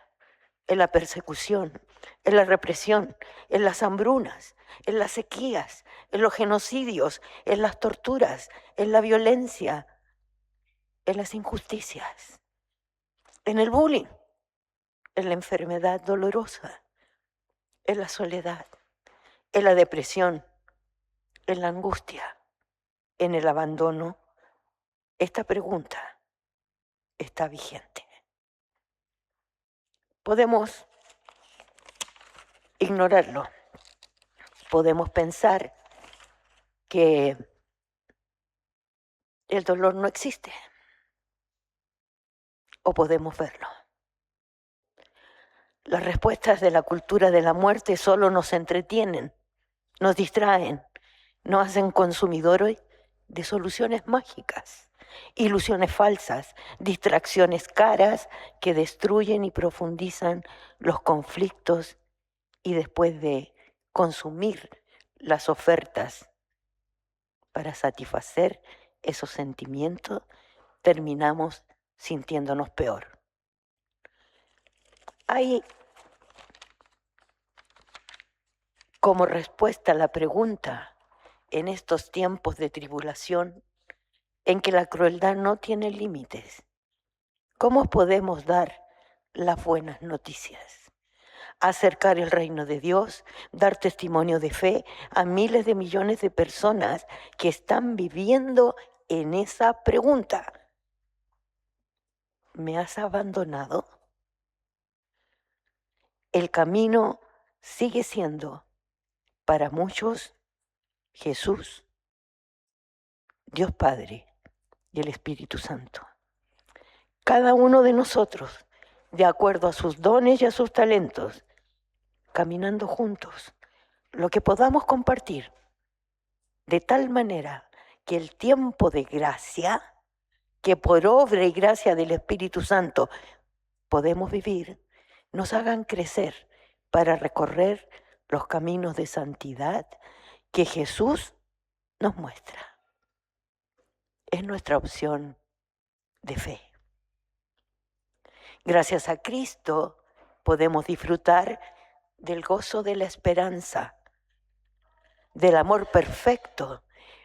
en la persecución, en la represión, en las hambrunas, en las sequías, en los genocidios, en las torturas, en la violencia, en las injusticias, en el bullying, en la enfermedad dolorosa, en la soledad, en la depresión, en la angustia, en el abandono. Esta pregunta está vigente. Podemos ignorarlo. Podemos pensar que el dolor no existe. O podemos verlo. Las respuestas de la cultura de la muerte solo nos entretienen, nos distraen, nos hacen consumidores de soluciones mágicas, ilusiones falsas, distracciones caras que destruyen y profundizan los conflictos, y después de consumir las ofertas para satisfacer esos sentimientos, terminamos sintiéndonos peor. Hay como respuesta a la pregunta en estos tiempos de tribulación en que la crueldad no tiene límites, ¿cómo podemos dar las buenas noticias? Acercar el reino de Dios, dar testimonio de fe a miles de millones de personas que están viviendo en esa pregunta. ¿Me has abandonado? El camino sigue siendo para muchos Jesús, Dios Padre y el Espíritu Santo. Cada uno de nosotros, de acuerdo a sus dones y a sus talentos, caminando juntos, lo que podamos compartir, de tal manera que el tiempo de gracia, que por obra y gracia del Espíritu Santo podemos vivir, nos hagan crecer para recorrer los caminos de santidad que Jesús nos muestra. Es nuestra opción de fe. Gracias a Cristo podemos disfrutar del gozo de la esperanza, del amor perfecto,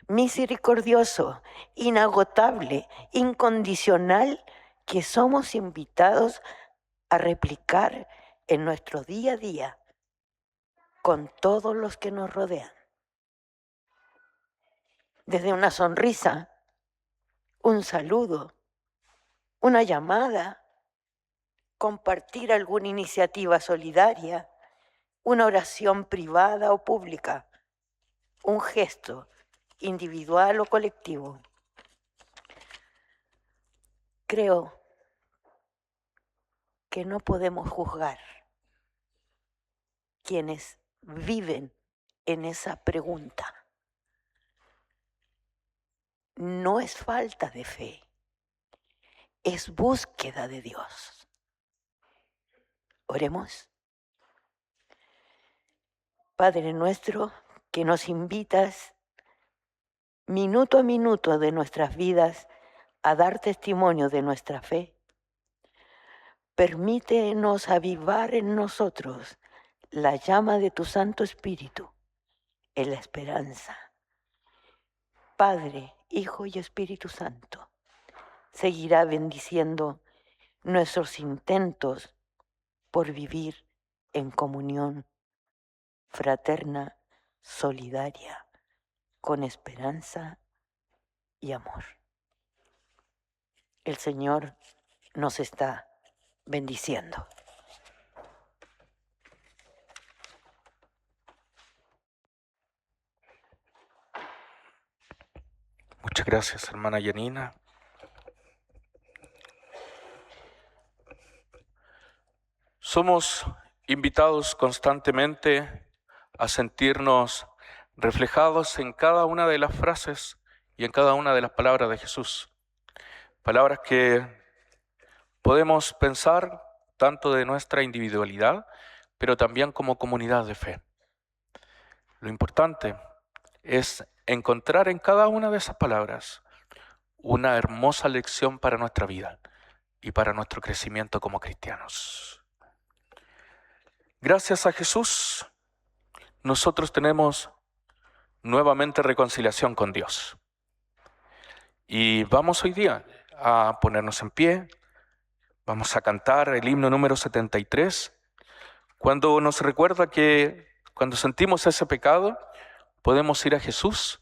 misericordioso, inagotable, incondicional, que somos invitados a replicar en nuestro día a día con todos los que nos rodean. Desde una sonrisa, un saludo, una llamada, compartir alguna iniciativa solidaria, una oración privada o pública, un gesto individual o colectivo. Creo que no podemos juzgar quienes viven en esa pregunta. No es falta de fe, es búsqueda de Dios. Oremos. Padre nuestro, que nos invitas minuto a minuto de nuestras vidas a dar testimonio de nuestra fe, permítenos avivar en nosotros la llama de tu Santo Espíritu en la esperanza. Padre, Hijo y Espíritu Santo, seguirá bendiciendo nuestros intentos por vivir en comunión fraterna, solidaria, con esperanza y amor. El Señor nos está bendiciendo. Muchas gracias, hermana Yanina. Somos invitados constantemente a sentirnos reflejados en cada una de las frases y en cada una de las palabras de Jesús. Palabras que podemos pensar tanto de nuestra individualidad, pero también como comunidad de fe. Lo importante es encontrar en cada una de esas palabras una hermosa lección para nuestra vida y para nuestro crecimiento como cristianos. Gracias a Jesús, nosotros tenemos nuevamente reconciliación con Dios. Y vamos hoy día a ponernos en pie, vamos a cantar el himno número 73, cuando nos recuerda que cuando sentimos ese pecado, podemos ir a Jesús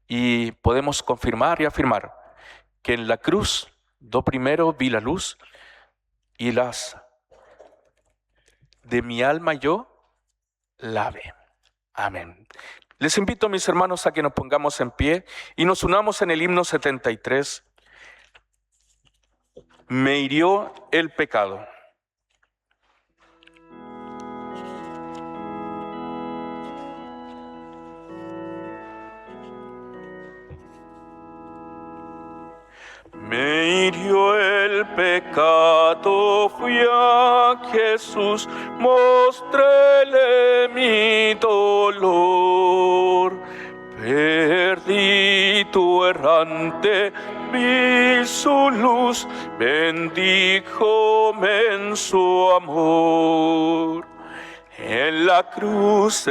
y podemos confirmar y afirmar que en la cruz yo primero vi la luz y las de mi alma yo lave. Amén. Les invito, mis hermanos, a que nos pongamos en pie y nos unamos en el himno 73. Me hirió el pecado. Me hirió el pecado, fui a Jesús, mostréle mi dolor. Perdí tu errante, vi su luz, bendíjome en su amor. En la cruz,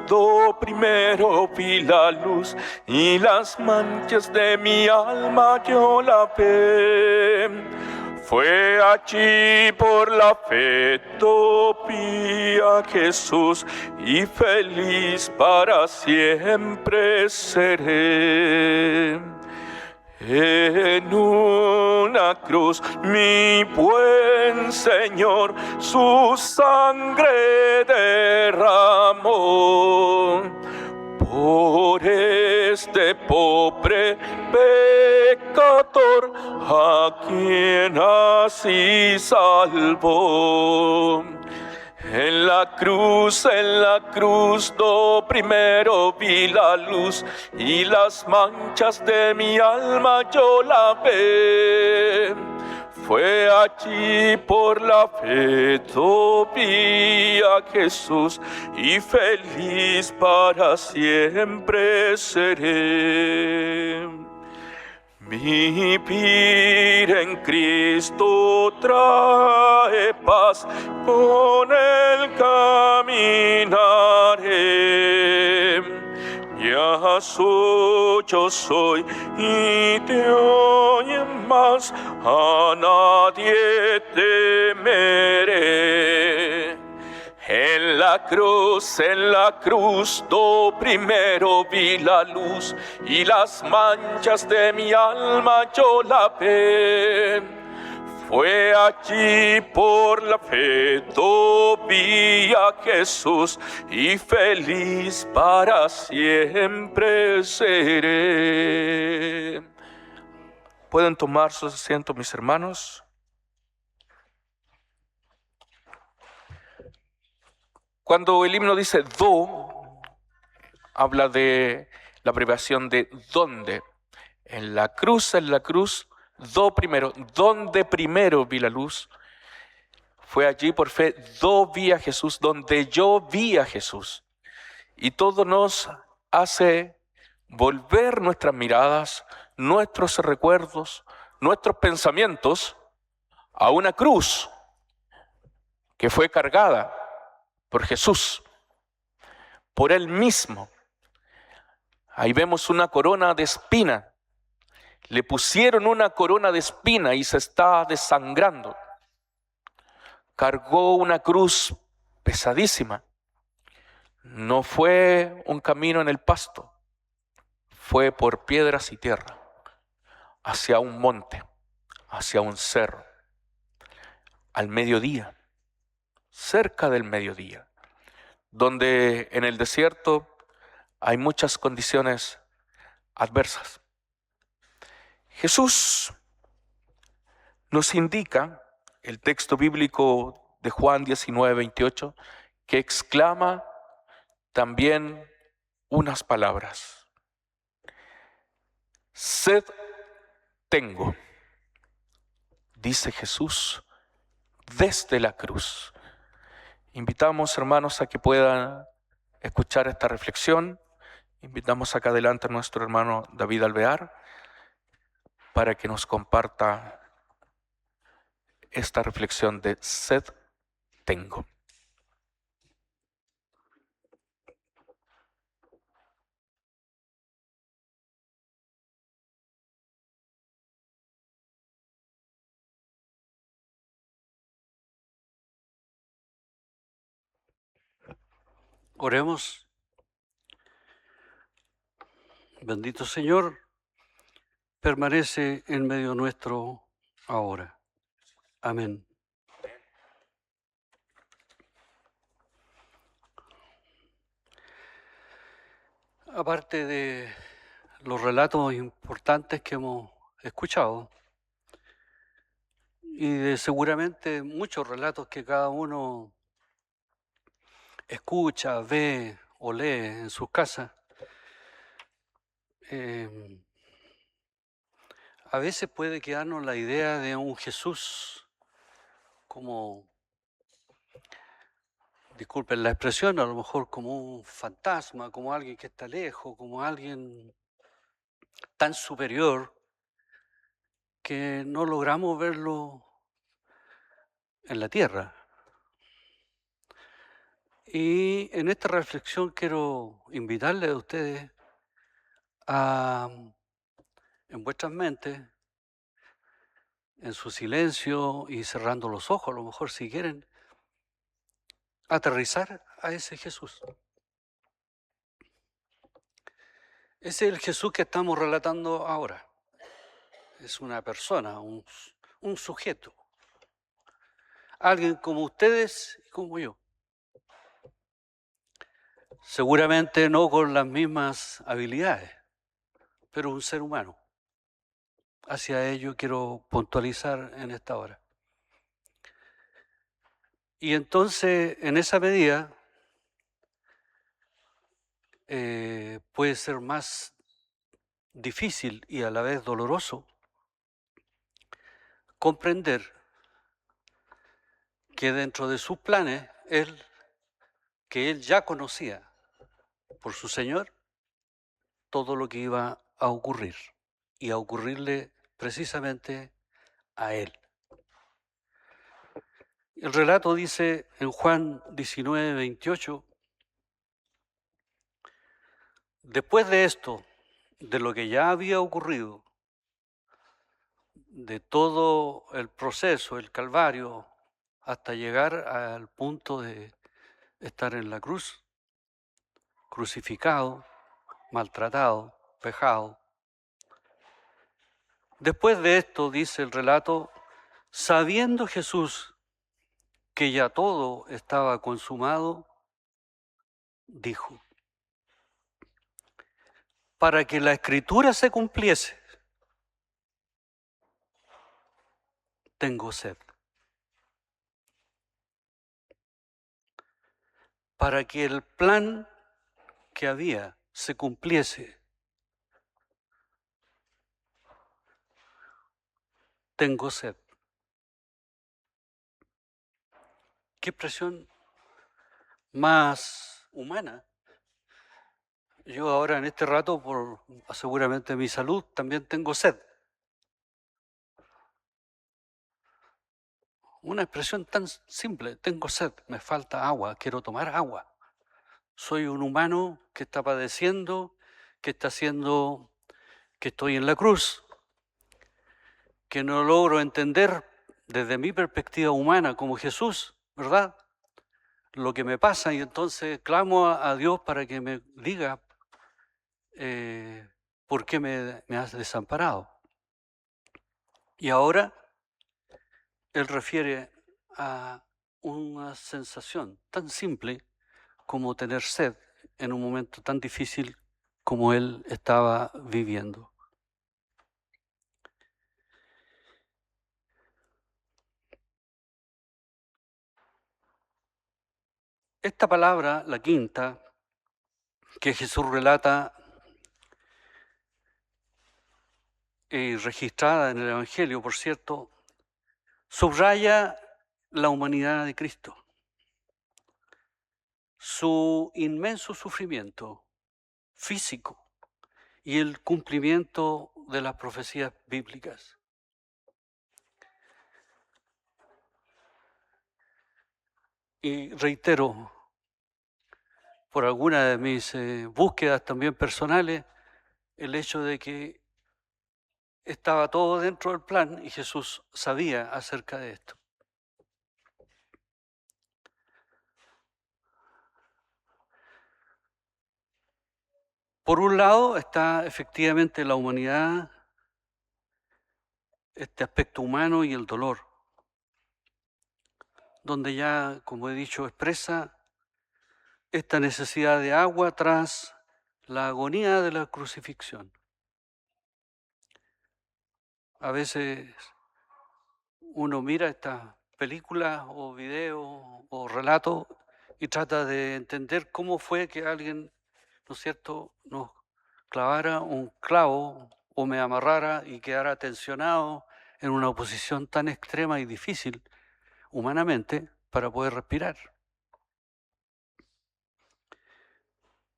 do primero vi la luz y las manchas de mi alma yo lavé. Fue allí por la fe, do vi a Jesús y feliz para siempre seré. En una cruz mi buen Señor su sangre derramó por este pobre pecador a quien así salvó. En la cruz, do primero vi la luz y las manchas de mi alma yo lavé. Fue allí por la fe, do vi a Jesús y feliz para siempre seré. Vivir en Cristo trae paz, con Él caminaré. Ya suyo soy y te oyen más, a nadie temeré. En la cruz, do primero vi la luz, y las manchas de mi alma yo lavé. Fue allí por la fe, do vi a Jesús, y feliz para siempre seré. ¿Pueden tomar sus asientos, mis hermanos? Cuando el himno dice do, habla de la abreviación de dónde. En la cruz, do primero, donde primero vi la luz. Fue allí por fe, do vi a Jesús, donde yo vi a Jesús. Y todo nos hace volver nuestras miradas, nuestros recuerdos, nuestros pensamientos a una cruz que fue cargada por Jesús, por Él mismo. Ahí vemos una corona de espina. Le pusieron una corona de espina y se está desangrando. Cargó una cruz pesadísima. No fue un camino en el pasto, fue por piedras y tierra, hacia un monte, hacia un cerro, al mediodía, cerca del mediodía, donde en el desierto hay muchas condiciones adversas. Jesús nos indica, el texto bíblico de Juan 19:28, que exclama también unas palabras. Sed tengo, dice Jesús desde la cruz. Invitamos, hermanos, a que puedan escuchar esta reflexión. Invitamos acá adelante a nuestro hermano David Alvear para que nos comparta esta reflexión de sed tengo. Oremos. Bendito Señor, permanece en medio nuestro ahora. Amén. Aparte de los relatos importantes que hemos escuchado, y de seguramente muchos relatos que cada uno escucha, ve o lee en sus casas, a veces puede quedarnos la idea de un Jesús como, disculpen la expresión, a lo mejor como un fantasma, como alguien que está lejos, como alguien tan superior que no logramos verlo en la tierra. Y en esta reflexión quiero invitarles a ustedes a, en vuestras mentes, en su silencio y cerrando los ojos, a lo mejor si quieren, aterrizar a ese Jesús. Ese es el Jesús que estamos relatando ahora. Es una persona, un sujeto. Alguien como ustedes y como yo. Seguramente no con las mismas habilidades, pero un ser humano. Hacia ello quiero puntualizar en esta hora. Y entonces, en esa medida, puede ser más difícil y a la vez doloroso comprender que dentro de sus planes, que él ya conocía por su Señor todo lo que iba a ocurrir y a ocurrirle precisamente a él. El relato dice en Juan 19, 28, después de esto, de lo que ya había ocurrido, de todo el proceso, el Calvario, hasta llegar al punto de estar en la cruz, crucificado, maltratado, vejado. Después de esto, dice el relato, sabiendo Jesús que ya todo estaba consumado, dijo, para que la Escritura se cumpliese, tengo sed. Para que el plan que había se cumpliese, tengo sed. ¿Qué expresión más humana? Yo ahora en este rato, por seguramente mi salud, también tengo sed. Una expresión tan simple, tengo sed, me falta agua, quiero tomar agua. Soy un humano que está padeciendo, que está haciendo, que estoy en la cruz, que no logro entender desde mi perspectiva humana como Jesús, ¿verdad? Lo que me pasa, y entonces clamo a Dios para que me diga por qué me has desamparado. Y ahora Él refiere a una sensación tan simple como tener sed en un momento tan difícil como Él estaba viviendo. Esta palabra, la quinta, que Jesús relata y registrada en el Evangelio, por cierto, subraya la humanidad de Cristo, su inmenso sufrimiento físico y el cumplimiento de las profecías bíblicas. Y reitero, por alguna de mis búsquedas también personales, el hecho de que estaba todo dentro del plan y Jesús sabía acerca de esto. Por un lado está efectivamente la humanidad, este aspecto humano y el dolor, donde ya, como he dicho, expresa esta necesidad de agua tras la agonía de la crucifixión. A veces uno mira estas películas o videos o relatos y trata de entender cómo fue que alguien, ¿no es cierto?, nos clavara un clavo o me amarrara y quedara tensionado en una posición tan extrema y difícil humanamente para poder respirar.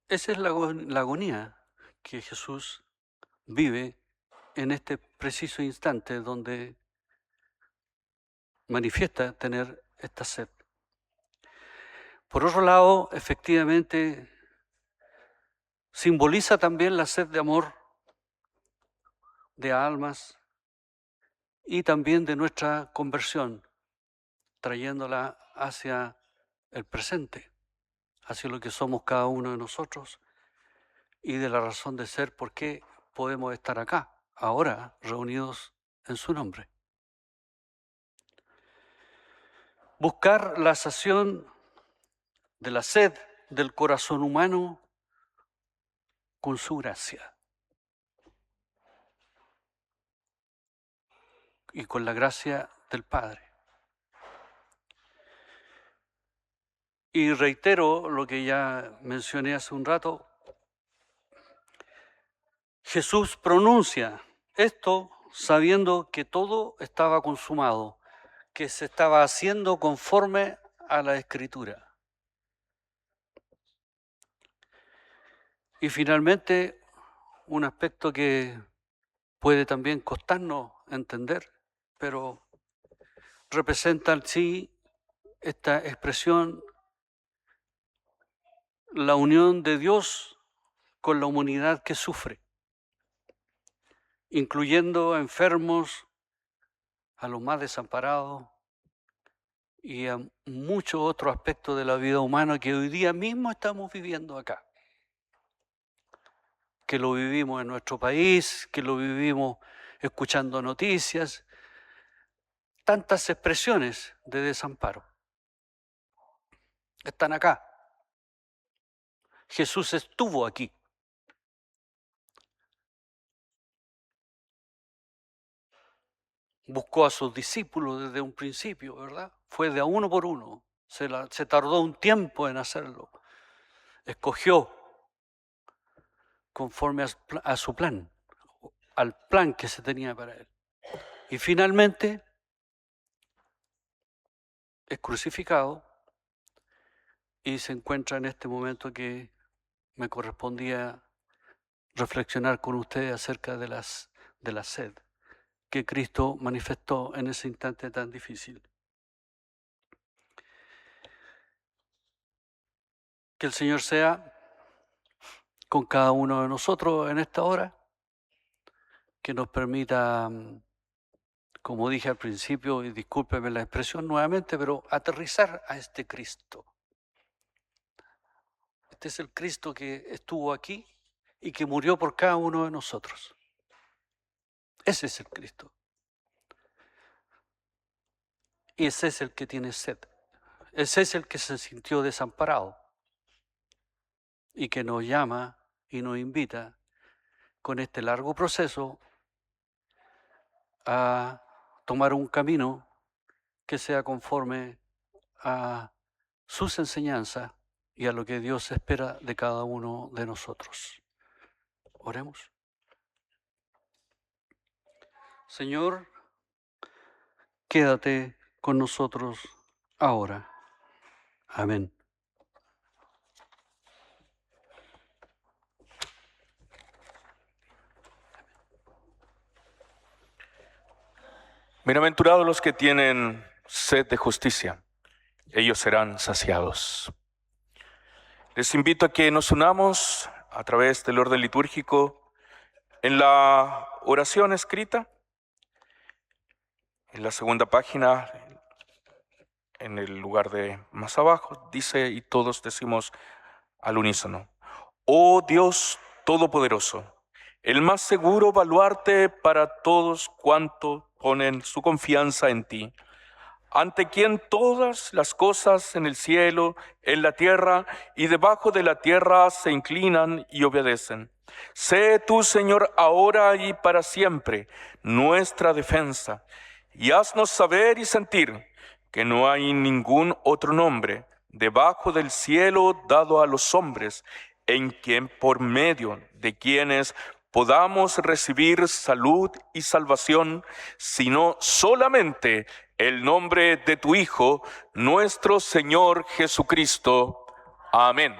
Esa es la agonía que Jesús vive en este preciso instante donde manifiesta tener esta sed. Por otro lado, efectivamente, simboliza también la sed de amor de almas y también de nuestra conversión, trayéndola hacia el presente, hacia lo que somos cada uno de nosotros y de la razón de ser por qué podemos estar acá, ahora, reunidos en su nombre. Buscar la saciación de la sed del corazón humano con su gracia y con la gracia del Padre. Y reitero lo que ya mencioné hace un rato, Jesús pronuncia esto sabiendo que todo estaba consumado, que se estaba haciendo conforme a la Escritura. Y finalmente, un aspecto que puede también costarnos entender, pero representan sí esta expresión, la unión de Dios con la humanidad que sufre, incluyendo a enfermos, a los más desamparados y a muchos otros aspectos de la vida humana que hoy día mismo estamos viviendo acá. Que lo vivimos en nuestro país, que lo vivimos escuchando noticias, tantas expresiones de desamparo. Están acá. Jesús estuvo aquí. Buscó a sus discípulos desde un principio, ¿verdad? Fue de a uno por uno. Se tardó un tiempo en hacerlo. Escogió conforme a su plan, al plan que se tenía para él. Y finalmente es crucificado y se encuentra en este momento que me correspondía reflexionar con ustedes acerca de la sed que Cristo manifestó en ese instante tan difícil. Que el Señor sea con cada uno de nosotros en esta hora, que nos permita, como dije al principio, y discúlpeme la expresión nuevamente, pero aterrizar a este Cristo. Este es el Cristo que estuvo aquí y que murió por cada uno de nosotros. Ese es el Cristo. Y ese es el que tiene sed. Ese es el que se sintió desamparado y que nos llama y nos invita con este largo proceso a tomar un camino que sea conforme a sus enseñanzas y a lo que Dios espera de cada uno de nosotros. Oremos. Señor, quédate con nosotros ahora. Amén. Bienaventurados los que tienen sed de justicia, ellos serán saciados. Les invito a que nos unamos a través del orden litúrgico en la oración escrita, en la segunda página, en el lugar de más abajo, dice, y todos decimos al unísono: Oh Dios Todopoderoso, el más seguro baluarte para todos cuantos ponen su confianza en ti, ante quien todas las cosas en el cielo, en la tierra y debajo de la tierra se inclinan y obedecen. Sé tú, Señor, ahora y para siempre nuestra defensa, y haznos saber y sentir que no hay ningún otro nombre debajo del cielo dado a los hombres, en quien por medio de quienes podamos recibir salud y salvación, sino solamente el nombre de tu Hijo, nuestro Señor Jesucristo. Amén.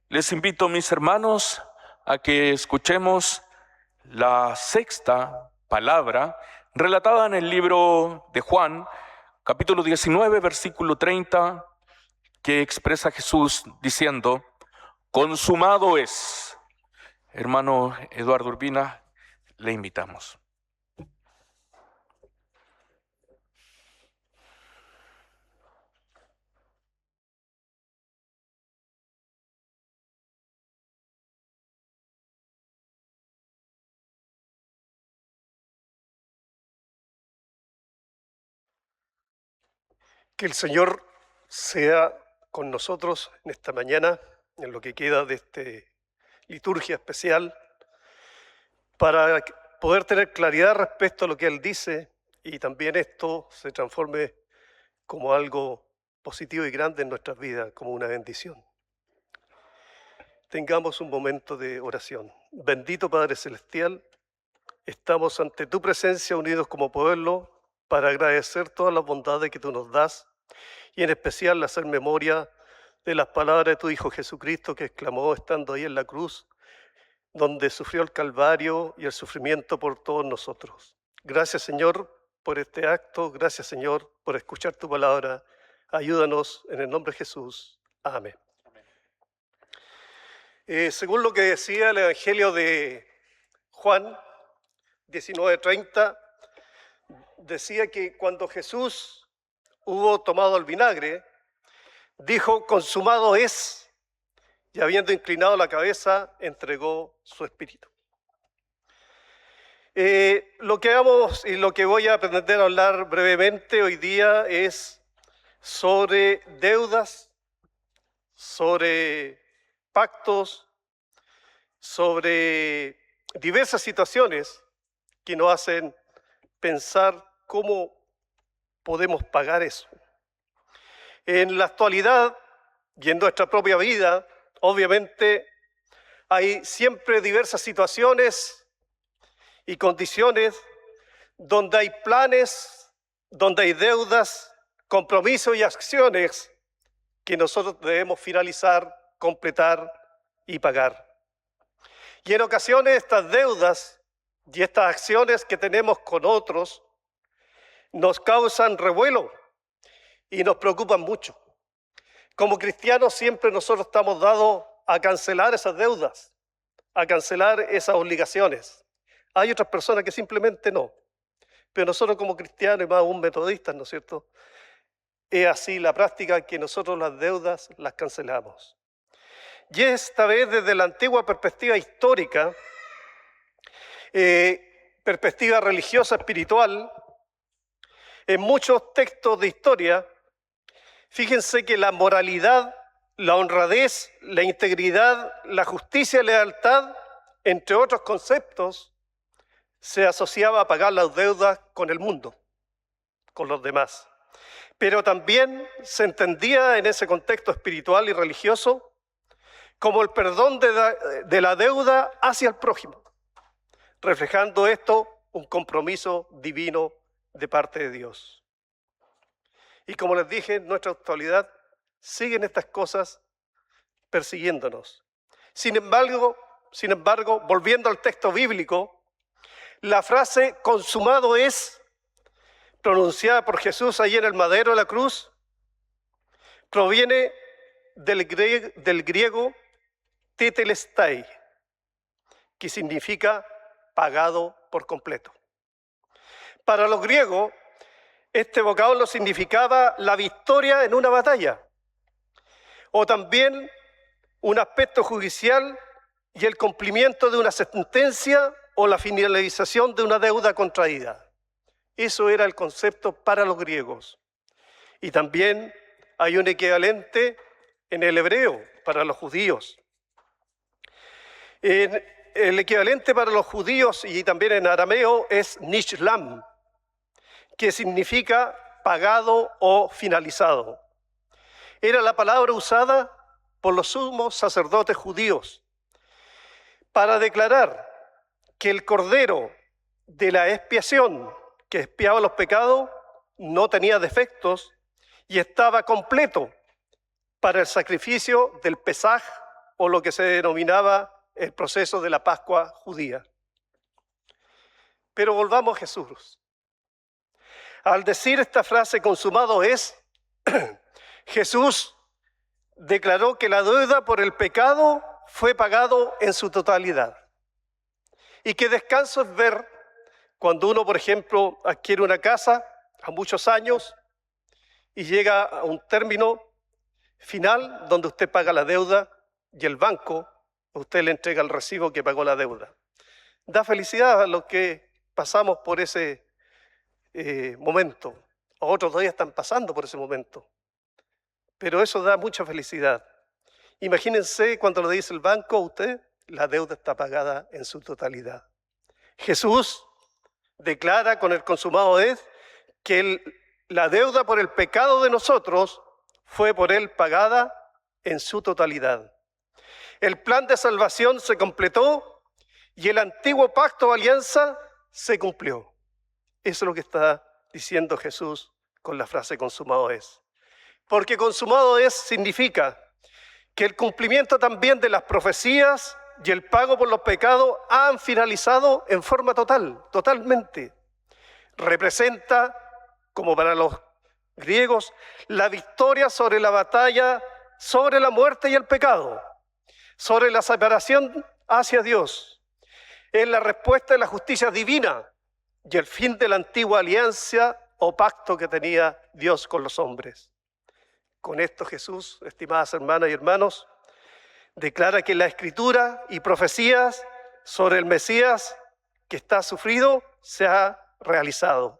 Les invito, mis hermanos, a que escuchemos la sexta palabra relatada en el libro de Juan, capítulo 19, versículo 30, que expresa Jesús diciendo: consumado es. Hermano Eduardo Urbina, le invitamos. Que el Señor sea con nosotros en esta mañana, en lo que queda de esta liturgia especial, para poder tener claridad respecto a lo que Él dice y también esto se transforme como algo positivo y grande en nuestras vidas, como una bendición. Tengamos un momento de oración. Bendito Padre Celestial, estamos ante tu presencia unidos como pueblo para agradecer todas las bondades que tú nos das y en especial hacer memoria de las palabras de tu Hijo Jesucristo que exclamó estando ahí en la cruz: donde sufrió el Calvario y el sufrimiento por todos nosotros. Gracias, Señor, por este acto. Gracias, Señor, por escuchar tu palabra. Ayúdanos en el nombre de Jesús. Amén. Según lo que decía el Evangelio de Juan 19:30, decía que cuando Jesús hubo tomado el vinagre, dijo: consumado es, y habiendo inclinado la cabeza, entregó su espíritu. Lo que vamos y lo que voy a pretender hablar brevemente hoy día es sobre deudas, sobre pactos, sobre diversas situaciones que nos hacen pensar cómo podemos pagar eso. En la actualidad y en nuestra propia vida, obviamente, hay siempre diversas situaciones y condiciones donde hay planes, donde hay deudas, compromisos y acciones que nosotros debemos finalizar, completar y pagar. Y en ocasiones estas deudas y estas acciones que tenemos con otros nos causan revuelo y nos preocupan mucho. Como cristianos siempre nosotros estamos dados a cancelar esas deudas, a cancelar esas obligaciones. Hay otras personas que simplemente no, pero nosotros como cristianos y más aún metodistas, ¿no es cierto? Es así la práctica que nosotros las deudas las cancelamos. Y esta vez desde la antigua perspectiva histórica, perspectiva religiosa, espiritual, en muchos textos de historia, fíjense que la moralidad, la honradez, la integridad, la justicia y la lealtad, entre otros conceptos, se asociaba a pagar las deudas con el mundo, con los demás. Pero también se entendía en ese contexto espiritual y religioso como el perdón de la deuda hacia el prójimo, reflejando esto un compromiso divino de parte de Dios. Y como les dije, en nuestra actualidad siguen estas cosas persiguiéndonos. Sin embargo, volviendo al texto bíblico, la frase consumado es, pronunciada por Jesús ahí en el madero de la cruz, proviene del griego tetelestai, que significa pagado por completo. Para los griegos, este vocablo significaba la victoria en una batalla, o también un aspecto judicial y el cumplimiento de una sentencia o la finalización de una deuda contraída. Eso era el concepto para los griegos. Y también hay un equivalente en el hebreo para los judíos. El equivalente para los judíos y también en arameo es nishlam, que significa pagado o finalizado. Era la palabra usada por los sumos sacerdotes judíos para declarar que el cordero de la expiación que expiaba los pecados no tenía defectos y estaba completo para el sacrificio del Pesaj, o lo que se denominaba el proceso de la Pascua judía. Pero volvamos a Jesús. Al decir esta frase consumado es, Jesús declaró que la deuda por el pecado fue pagado en su totalidad. Y qué descanso es ver cuando uno, por ejemplo, adquiere una casa a muchos años y llega a un término final donde usted paga la deuda y el banco a usted le entrega el recibo que pagó la deuda. Da felicidad a los que pasamos por ese momento. Otros todavía están pasando por ese momento. Pero eso da mucha felicidad. Imagínense cuando le dice el banco a usted, la deuda está pagada en su totalidad. Jesús declara con el consumado es que la deuda por el pecado de nosotros fue por él pagada en su totalidad. El plan de salvación se completó y el antiguo pacto o alianza se cumplió. Eso es lo que está diciendo Jesús con la frase consumado es. Porque consumado es significa que el cumplimiento también de las profecías y el pago por los pecados han finalizado en forma totalmente. Representa, como para los griegos, la victoria sobre la batalla, sobre la muerte y el pecado, sobre la separación hacia Dios. Es la respuesta de la justicia divina y el fin de la antigua alianza o pacto que tenía Dios con los hombres. Con esto Jesús, estimadas hermanas y hermanos, declara que la Escritura y profecías sobre el Mesías que está sufrido se ha realizado.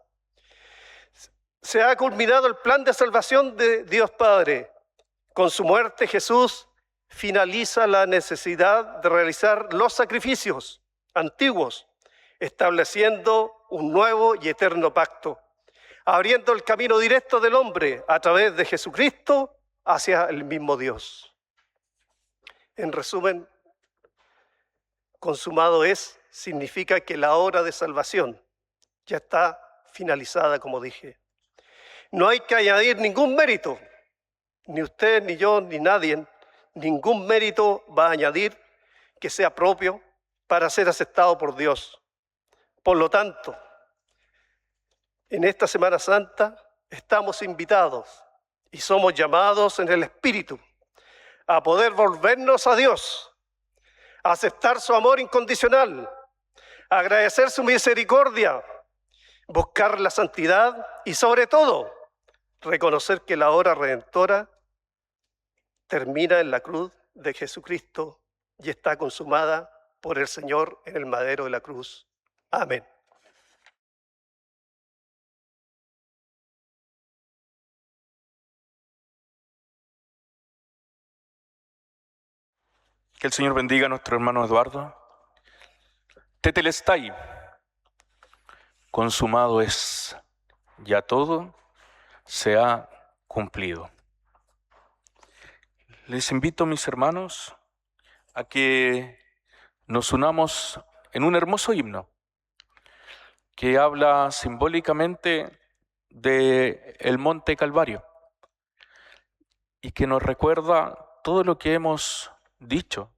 Se ha culminado el plan de salvación de Dios Padre. Con su muerte Jesús finaliza la necesidad de realizar los sacrificios antiguos, estableciendo un nuevo y eterno pacto, abriendo el camino directo del hombre a través de Jesucristo hacia el mismo Dios. En resumen, consumado es, significa que la obra de salvación ya está finalizada, como dije. No hay que añadir ningún mérito, ni usted, ni yo, ni nadie, ningún mérito va a añadir que sea propio para ser aceptado por Dios. Por lo tanto, en esta Semana Santa estamos invitados y somos llamados en el Espíritu a poder volvernos a Dios, a aceptar su amor incondicional, a agradecer su misericordia, buscar la santidad y sobre todo reconocer que la obra redentora termina en la cruz de Jesucristo y está consumada por el Señor en el madero de la cruz. Amén. Que el Señor bendiga a nuestro hermano Eduardo. Tetelestai, consumado es, ya todo se ha cumplido. Les invito, mis hermanos, a que nos unamos en un hermoso himno que habla simbólicamente del Monte Calvario y que nos recuerda todo lo que hemos dicho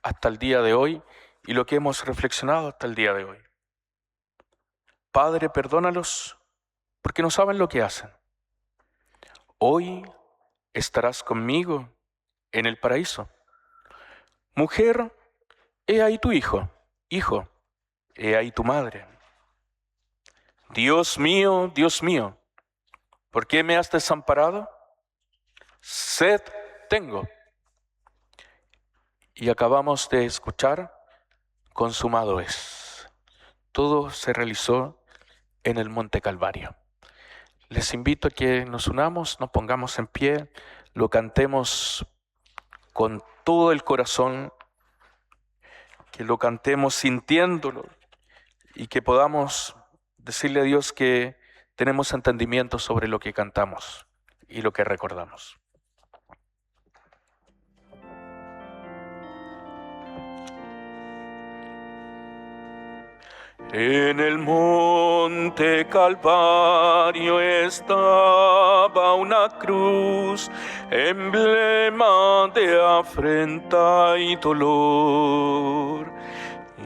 hasta el día de hoy y lo que hemos reflexionado hasta el día de hoy. Padre, perdónalos porque no saben lo que hacen. Hoy estarás conmigo en el paraíso. Mujer, he ahí tu hijo. Hijo, he ahí tu madre. Dios mío, ¿por qué me has desamparado? Sed tengo. Y acabamos de escuchar, consumado es. Todo se realizó en el Monte Calvario. Les invito a que nos unamos, nos pongamos en pie, lo cantemos con todo el corazón, que lo cantemos sintiéndolo y que podamos decirle a Dios que tenemos entendimiento sobre lo que cantamos y lo que recordamos. En el monte Calvario estaba una cruz, emblema de afrenta y dolor.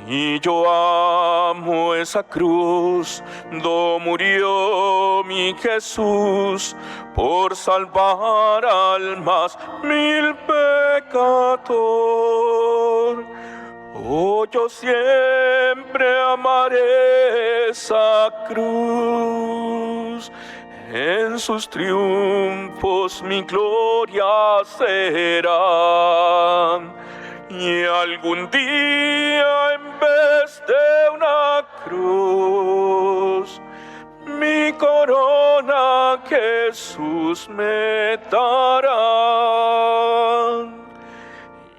Y yo amo esa cruz, do murió mi Jesús, por salvar almas mil pecador. Oh, yo siempre amaré esa cruz, en sus triunfos mi gloria será. Y algún día en vez de una cruz, mi corona Jesús me dará.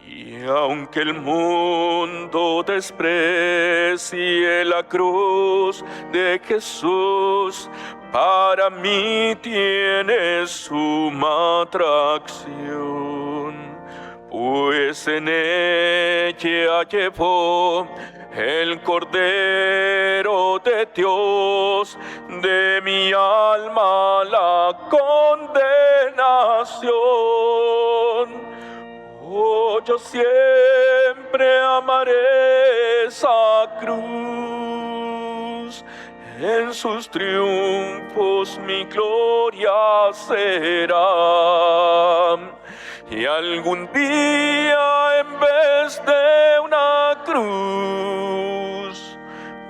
Y aunque el mundo desprecie la cruz de Jesús, para mí tiene suma atracción, pues en ella llevó el Cordero de Dios de mi alma la condenación. Oh, yo siempre amaré esa cruz. En sus triunfos mi gloria será. Y algún día en vez de una cruz,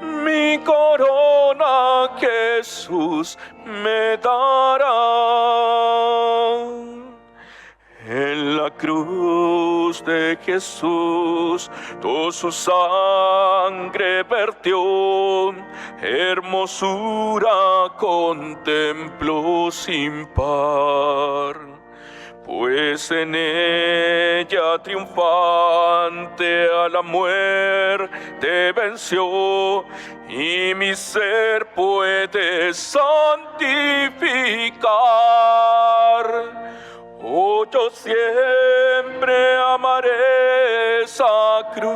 mi corona Jesús me dará. En la cruz de Jesús, toda su sangre vertió, hermosura contempló sin par. Pues en ella triunfante a la muerte venció, y mi ser puede santificar. Oh, yo siempre amaré esa cruz.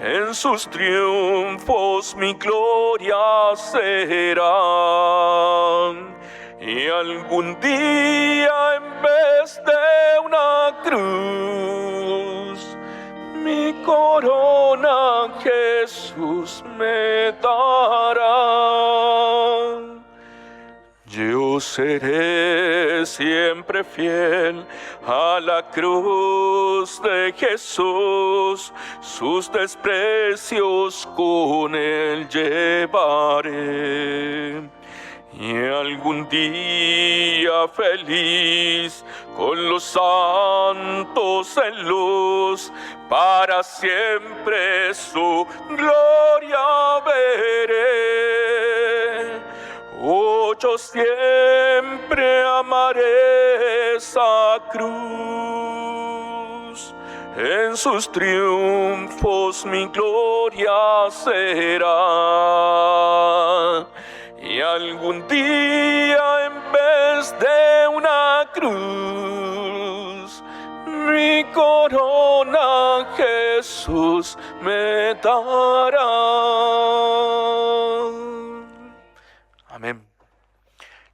En sus triunfos mi gloria será. Y algún día en vez de una cruz, mi corona Jesús me dará. Yo seré siempre fiel a la cruz de Jesús, sus desprecios con él llevaré. Y algún día feliz con los santos en luz, para siempre su gloria veré. Oh, yo siempre amaré esa cruz. En sus triunfos mi gloria será. Y algún día en vez de una cruz, mi corona Jesús me dará. Amén.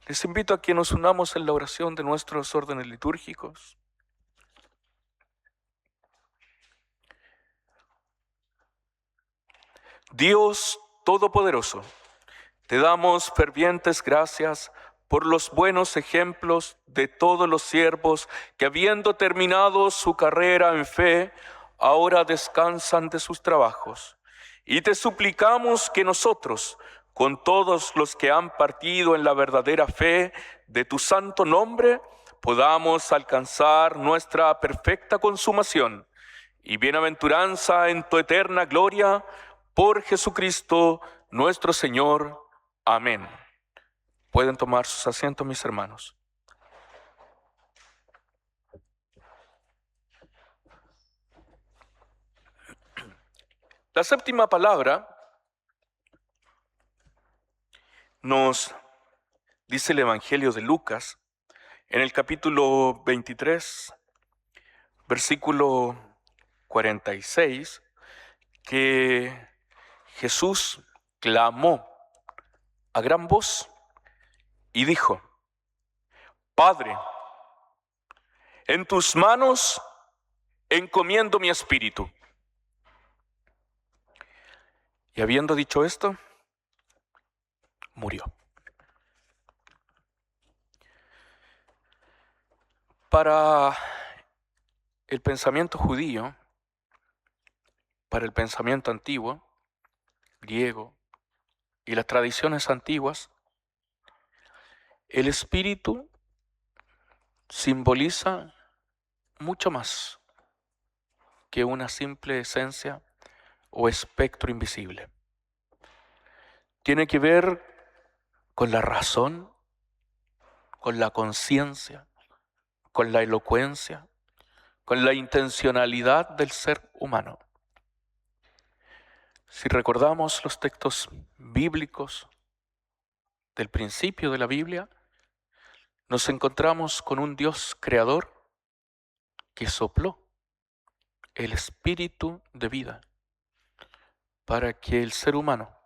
Les invito a que nos unamos en la oración de nuestros órdenes litúrgicos. Dios Todopoderoso, te damos fervientes gracias por los buenos ejemplos de todos los siervos que, habiendo terminado su carrera en fe, ahora descansan de sus trabajos. Y te suplicamos que nosotros, con todos los que han partido en la verdadera fe de tu santo nombre, podamos alcanzar nuestra perfecta consumación y bienaventuranza en tu eterna gloria, por Jesucristo nuestro Señor. Amén. Pueden tomar sus asientos, mis hermanos. La séptima palabra nos dice el Evangelio de Lucas, en el capítulo 23, versículo 46, que Jesús clamó a gran voz y dijo: Padre, en tus manos encomiendo mi espíritu. Y habiendo dicho esto, murió. Para el pensamiento judío, para el pensamiento antiguo, griego y las tradiciones antiguas, el espíritu simboliza mucho más que una simple esencia o espectro invisible. Tiene que ver con la razón, con la conciencia, con la elocuencia, con la intencionalidad del ser humano. Si recordamos los textos bíblicos del principio de la Biblia, nos encontramos con un Dios creador que sopló el espíritu de vida para que el ser humano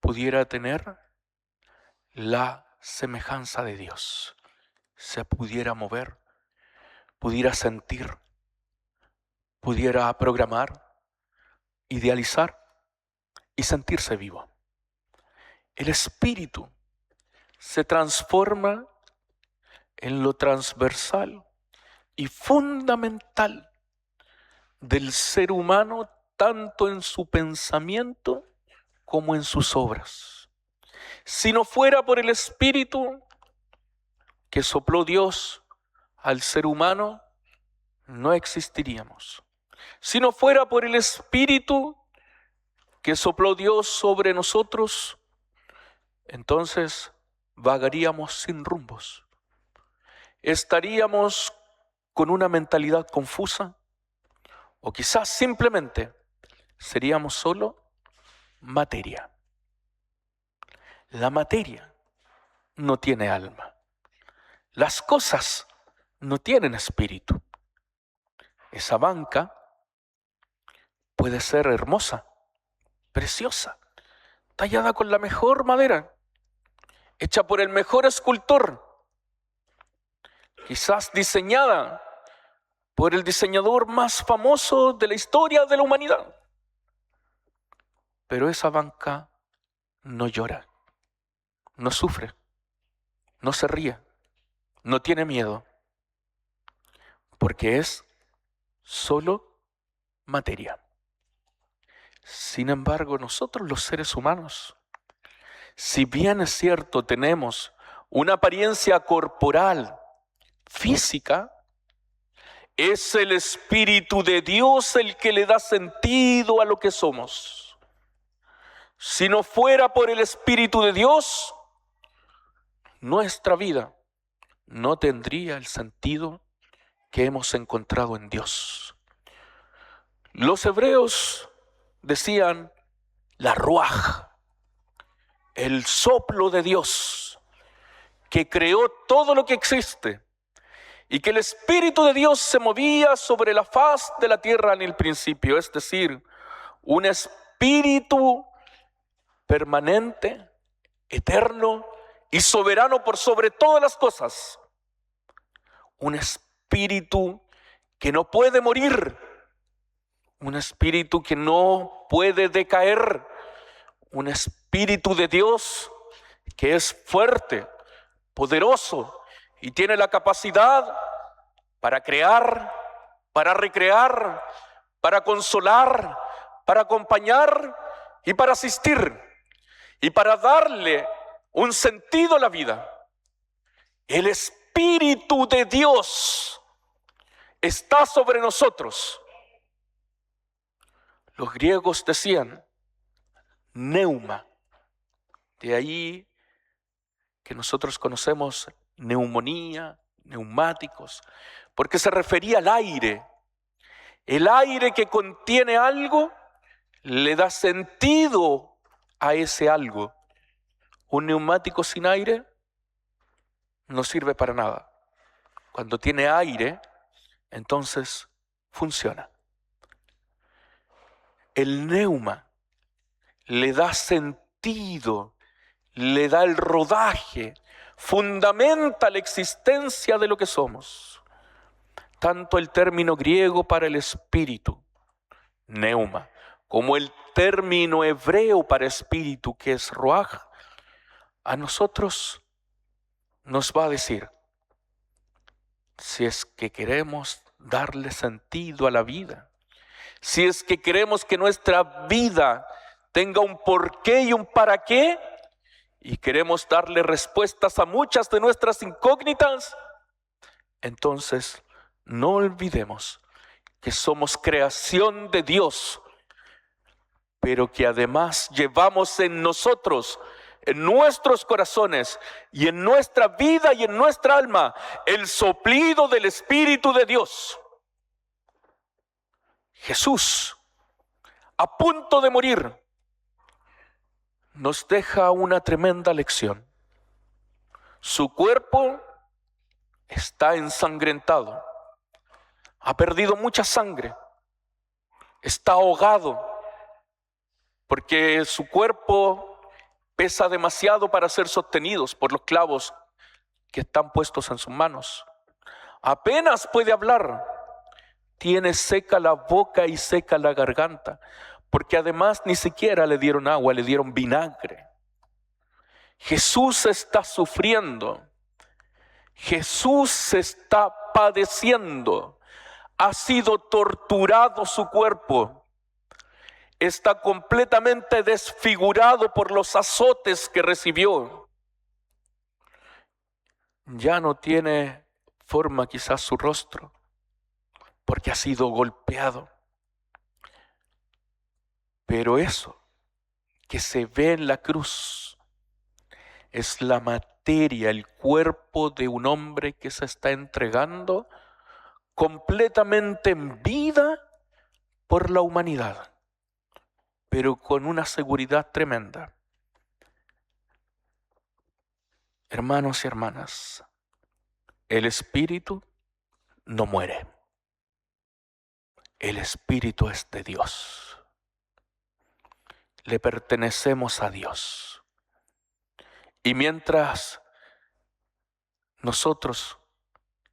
pudiera tener la semejanza de Dios, se pudiera mover, pudiera sentir, pudiera programar, idealizar y sentirse vivo. El espíritu se transforma en lo transversal y fundamental del ser humano, tanto en su pensamiento como en sus obras. Si no fuera por el espíritu que sopló Dios al ser humano, no existiríamos. Si no fuera por el espíritu que sopló Dios sobre nosotros, entonces vagaríamos sin rumbos. Estaríamos con una mentalidad confusa, o quizás simplemente seríamos solo materia. La materia no tiene alma. Las cosas no tienen espíritu. Esa banca puede ser hermosa, preciosa, tallada con la mejor madera, hecha por el mejor escultor, quizás diseñada por el diseñador más famoso de la historia de la humanidad. Pero esa banca no llora, no sufre, no se ríe, no tiene miedo, porque es solo materia. Sin embargo, nosotros los seres humanos, si bien es cierto, tenemos una apariencia corporal, física, es el Espíritu de Dios el que le da sentido a lo que somos. Si no fuera por el Espíritu de Dios, nuestra vida no tendría el sentido que hemos encontrado en Dios. Los hebreos decían la ruaj, el soplo de Dios, que creó todo lo que existe, y que el Espíritu de Dios se movía sobre la faz de la tierra en el principio, es decir, un espíritu permanente, eterno y soberano por sobre todas las cosas. Un espíritu que no puede morir, un espíritu que no puede decaer, un espíritu de Dios que es fuerte, poderoso y tiene la capacidad para crear, para recrear, para consolar, para acompañar y para asistir y para darle un sentido a la vida. El Espíritu de Dios está sobre nosotros. Los griegos decían neuma, de ahí que nosotros conocemos neumonía, neumáticos, porque se refería al aire. El aire que contiene algo le da sentido a ese algo. Un neumático sin aire no sirve para nada. Cuando tiene aire, entonces funciona. El neuma le da sentido, le da el rodaje, fundamenta la existencia de lo que somos. Tanto el término griego para el espíritu, neuma, como el término hebreo para espíritu, que es ruaj, a nosotros nos va a decir, si es que queremos darle sentido a la vida, si es que queremos que nuestra vida tenga un porqué y un para qué, y queremos darle respuestas a muchas de nuestras incógnitas, entonces no olvidemos que somos creación de Dios, pero que además llevamos en nosotros, en nuestros corazones y en nuestra vida y en nuestra alma, el soplido del Espíritu de Dios. Jesús, a punto de morir, nos deja una tremenda lección. Su cuerpo está ensangrentado, ha perdido mucha sangre, está ahogado, porque su cuerpo pesa demasiado para ser sostenidos por los clavos que están puestos en sus manos. Apenas puede hablar, tiene seca la boca y seca la garganta, porque además ni siquiera le dieron agua, le dieron vinagre. Jesús está sufriendo, Jesús está padeciendo, ha sido torturado su cuerpo, está completamente desfigurado por los azotes que recibió. Ya no tiene forma quizás su rostro, porque ha sido golpeado. Pero eso que se ve en la cruz es la materia, el cuerpo de un hombre que se está entregando completamente en vida por la humanidad, pero con una seguridad tremenda. Hermanos y hermanas, el Espíritu no muere. El Espíritu es de Dios. Le pertenecemos a Dios. Y mientras nosotros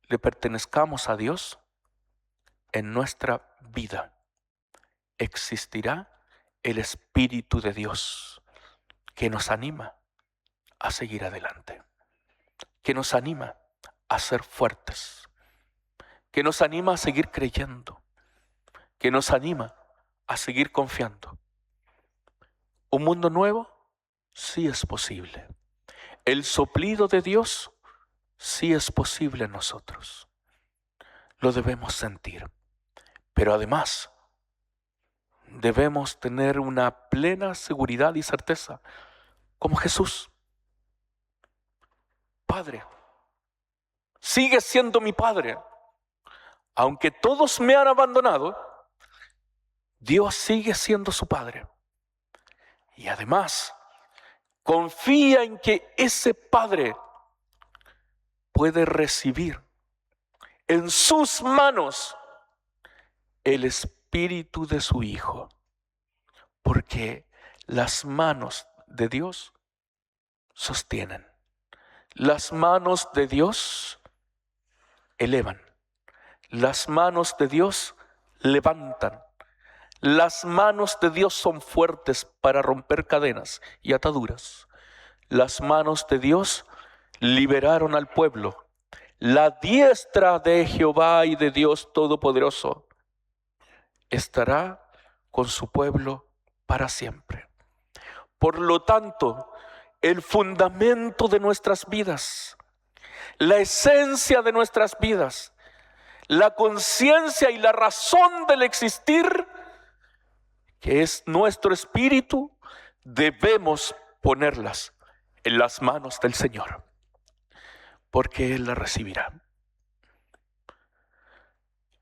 le pertenezcamos a Dios, en nuestra vida existirá el Espíritu de Dios que nos anima a seguir adelante, que nos anima a ser fuertes, que nos anima a seguir creyendo, que nos anima a seguir confiando. ¿Un mundo nuevo? Sí es posible. El soplido de Dios sí es posible en nosotros. Lo debemos sentir. Pero además, debemos tener una plena seguridad y certeza, como Jesús. Padre, sigue siendo mi Padre. Aunque todos me han abandonado, Dios sigue siendo su Padre. Y además, confía en que ese Padre puede recibir en sus manos el Espíritu de su Hijo. Porque las manos de Dios sostienen. Las manos de Dios elevan. Las manos de Dios levantan. Las manos de Dios son fuertes para romper cadenas y ataduras. Las manos de Dios liberaron al pueblo. La diestra de Jehová y de Dios Todopoderoso estará con su pueblo para siempre. Por lo tanto, el fundamento de nuestras vidas, la esencia de nuestras vidas, la conciencia y la razón del existir, que es nuestro espíritu, debemos ponerlas en las manos del Señor, porque Él la recibirá.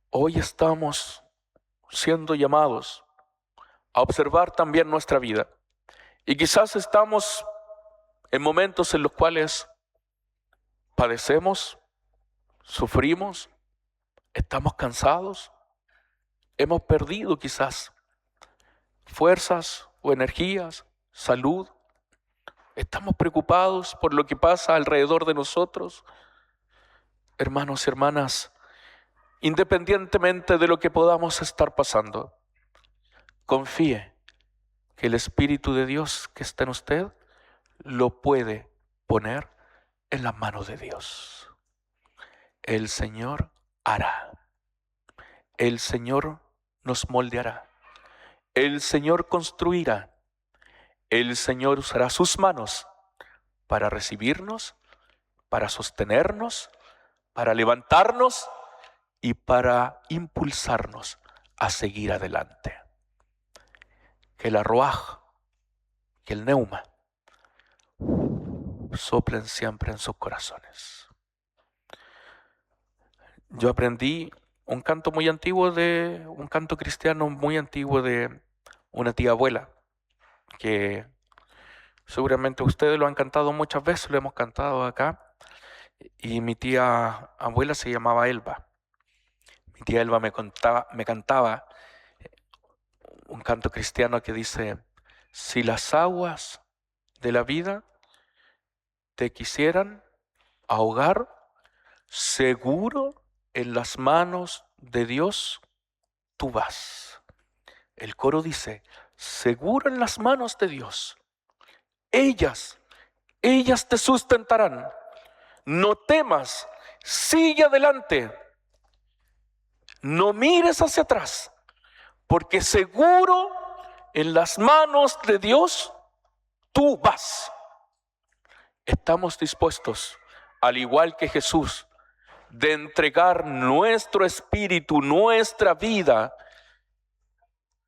Hoy estamos siendo llamados a observar también nuestra vida, y quizás estamos en momentos en los cuales padecemos, sufrimos, estamos cansados, hemos perdido quizás fuerzas o energías, salud. Estamos preocupados por lo que pasa alrededor de nosotros. Hermanos y hermanas, independientemente de lo que podamos estar pasando, confíe que el Espíritu de Dios que está en usted lo puede poner en las manos de Dios. El Señor hará. El Señor nos moldeará. El Señor construirá. El Señor usará sus manos para recibirnos, para sostenernos, para levantarnos y para impulsarnos a seguir adelante. Que la ruaj, que el neuma, soplen siempre en sus corazones. Yo aprendí un canto muy antiguo un canto cristiano muy antiguo de una tía abuela, que seguramente ustedes lo han cantado muchas veces, lo hemos cantado acá, y mi tía abuela se llamaba Elba. Mi tía Elba me cantaba un canto cristiano que dice: si las aguas de la vida te quisieran ahogar, seguro en las manos de Dios tú vas. El coro dice, seguro en las manos de Dios. Ellas te sustentarán. No temas, sigue adelante. No mires hacia atrás, porque seguro en las manos de Dios tú vas. Estamos dispuestos, al igual que Jesús, de entregar nuestro espíritu, nuestra vida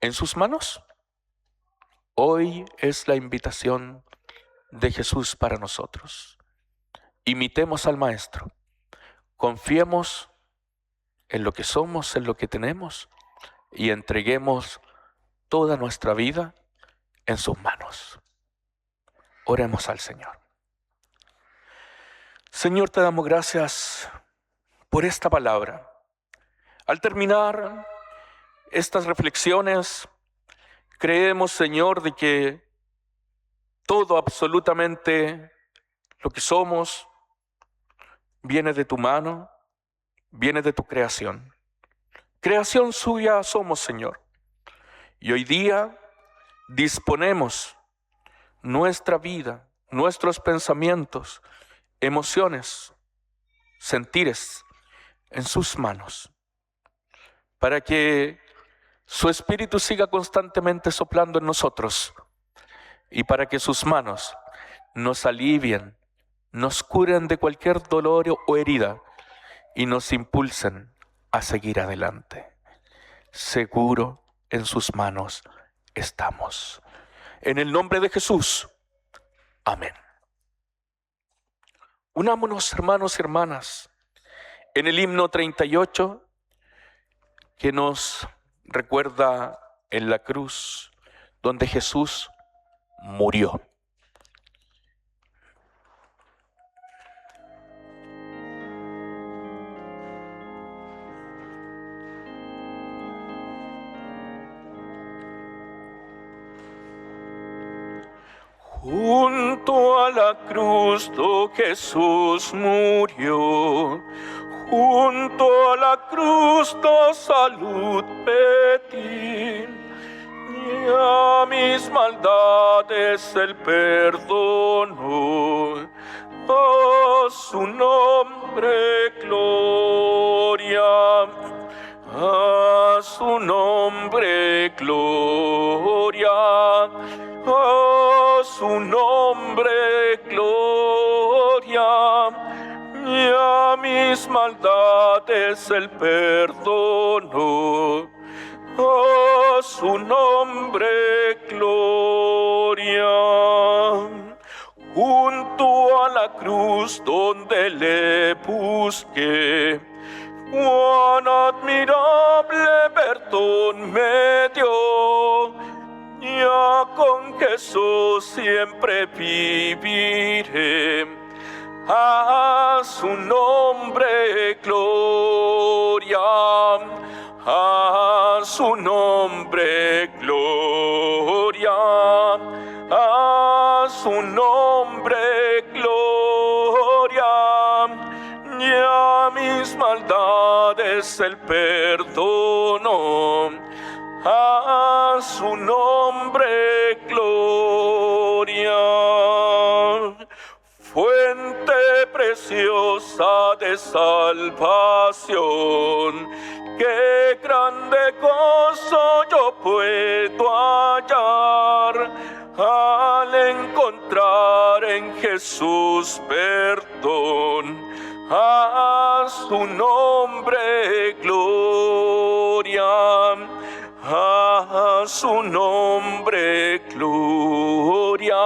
en sus manos. Hoy es la invitación de Jesús para nosotros. Imitemos al Maestro. Confiemos en lo que somos, en lo que tenemos, y entreguemos toda nuestra vida en sus manos. Oremos al Señor. Señor, te damos gracias por esta palabra. Al terminar estas reflexiones, creemos, Señor, de que todo, absolutamente lo que somos, viene de tu mano, viene de tu creación. Creación suya somos, Señor. Y hoy día disponemos nuestra vida, nuestros pensamientos, emociones, sentires en sus manos, para que su Espíritu siga constantemente soplando en nosotros y para que sus manos nos alivien, nos curen de cualquier dolor o herida y nos impulsen a seguir adelante. Seguro en sus manos estamos. En el nombre de Jesús. Amén. Unámonos, hermanos y hermanas, en el himno 38 que nos recuerda en la cruz donde Jesús murió. Junto a la cruz do Jesús murió, junto a la cruz do salud pedí, y a mis maldades el perdono, a su nombre gloria, a su nombre gloria. A su nombre gloria, y a mis maldades el perdono. A su nombre gloria. Junto a la cruz donde le busqué, cuán admirable perdón me dio. Ya con Jesús siempre viviré, a su nombre gloria, a su nombre gloria, a su nombre gloria, ya mis maldades el perdono. A su nombre gloria. Fuente preciosa de salvación, qué grande gozo yo puedo hallar al encontrar en Jesús perdón. A su nombre gloria. A su nombre gloria,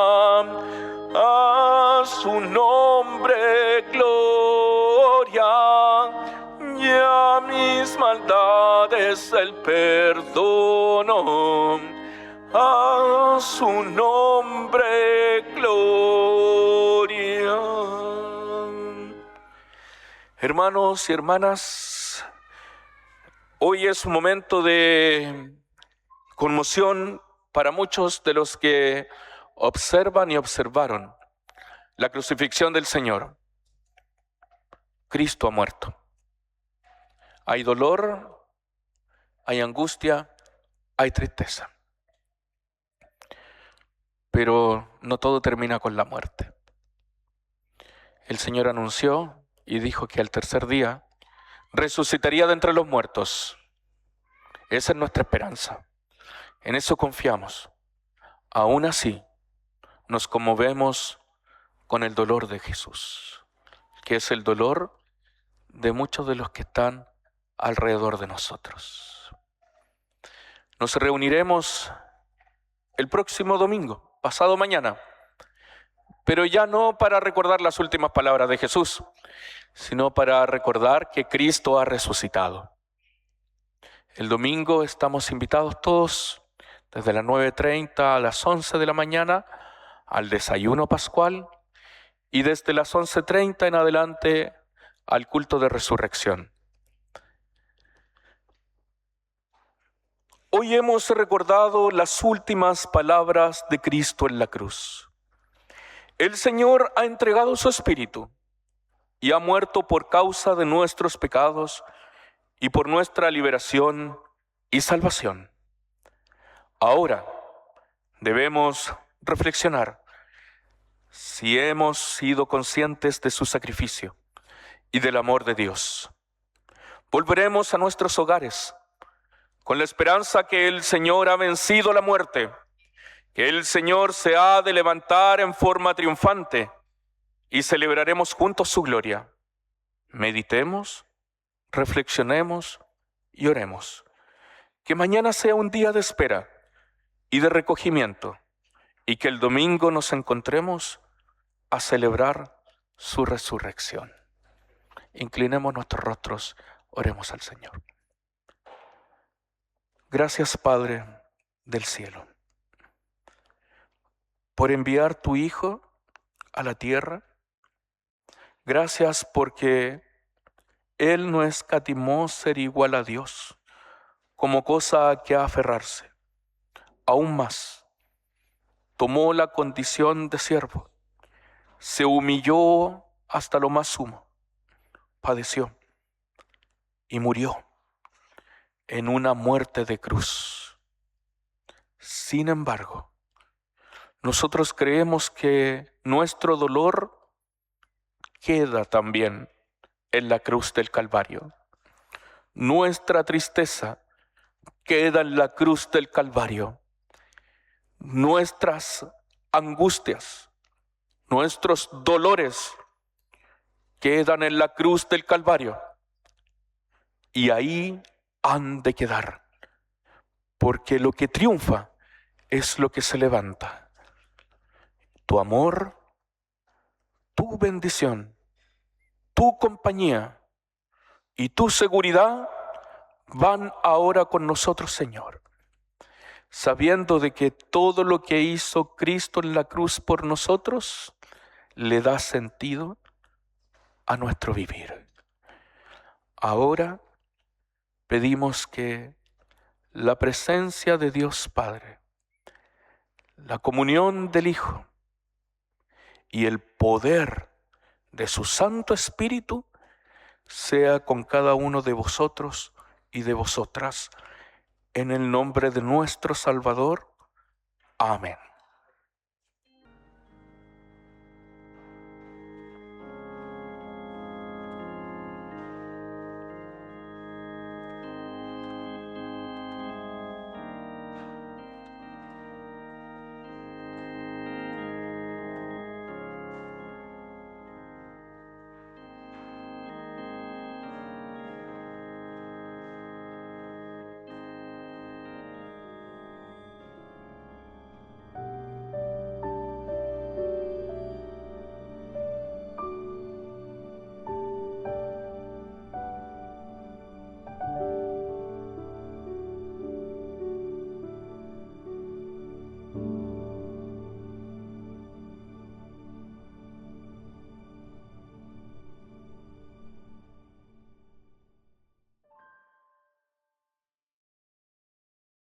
a su nombre gloria, y a mis maldades el perdono. A su nombre gloria. Hermanos y hermanas, hoy es un momento de conmoción para muchos de los que observan y observaron la crucifixión del Señor. Cristo ha muerto. Hay dolor, hay angustia, hay tristeza. Pero no todo termina con la muerte. El Señor anunció y dijo que al tercer día resucitaría de entre los muertos. Esa es nuestra esperanza. En eso confiamos. Aún así, nos conmovemos con el dolor de Jesús, que es el dolor de muchos de los que están alrededor de nosotros. Nos reuniremos el próximo domingo, pasado mañana, pero ya no para recordar las últimas palabras de Jesús, sino para recordar que Cristo ha resucitado. El domingo estamos invitados todos desde las 9:30 a las 11 de la mañana al desayuno pascual y desde las 11:30 en adelante al culto de resurrección. Hoy hemos recordado las últimas palabras de Cristo en la cruz. El Señor ha entregado su Espíritu y ha muerto por causa de nuestros pecados y por nuestra liberación y salvación. Ahora debemos reflexionar si hemos sido conscientes de su sacrificio y del amor de Dios. Volveremos a nuestros hogares con la esperanza que el Señor ha vencido la muerte, que el Señor se ha de levantar en forma triunfante y celebraremos juntos su gloria. Meditemos, reflexionemos y oremos. Que mañana sea un día de espera y de recogimiento y que el domingo nos encontremos a celebrar su resurrección. Inclinemos nuestros rostros, oremos al Señor. Gracias, Padre del cielo, por enviar tu Hijo a la tierra. Gracias porque Él no escatimó ser igual a Dios como cosa a que aferrarse. Aún más, tomó la condición de siervo, se humilló hasta lo más sumo, padeció y murió en una muerte de cruz. Sin embargo, nosotros creemos que nuestro dolor queda también en la cruz del Calvario. Nuestra tristeza queda en la cruz del Calvario. Nuestras angustias, nuestros dolores quedan en la cruz del Calvario. Y ahí han de quedar, porque lo que triunfa es lo que se levanta. Tu amor, tu bendición, tu compañía y tu seguridad van ahora con nosotros, Señor, sabiendo de que todo lo que hizo Cristo en la cruz por nosotros le da sentido a nuestro vivir. Ahora pedimos que la presencia de Dios Padre, la comunión del Hijo y el poder de su Santo Espíritu sea con cada uno de vosotros y de vosotras, en el nombre de nuestro Salvador. Amén.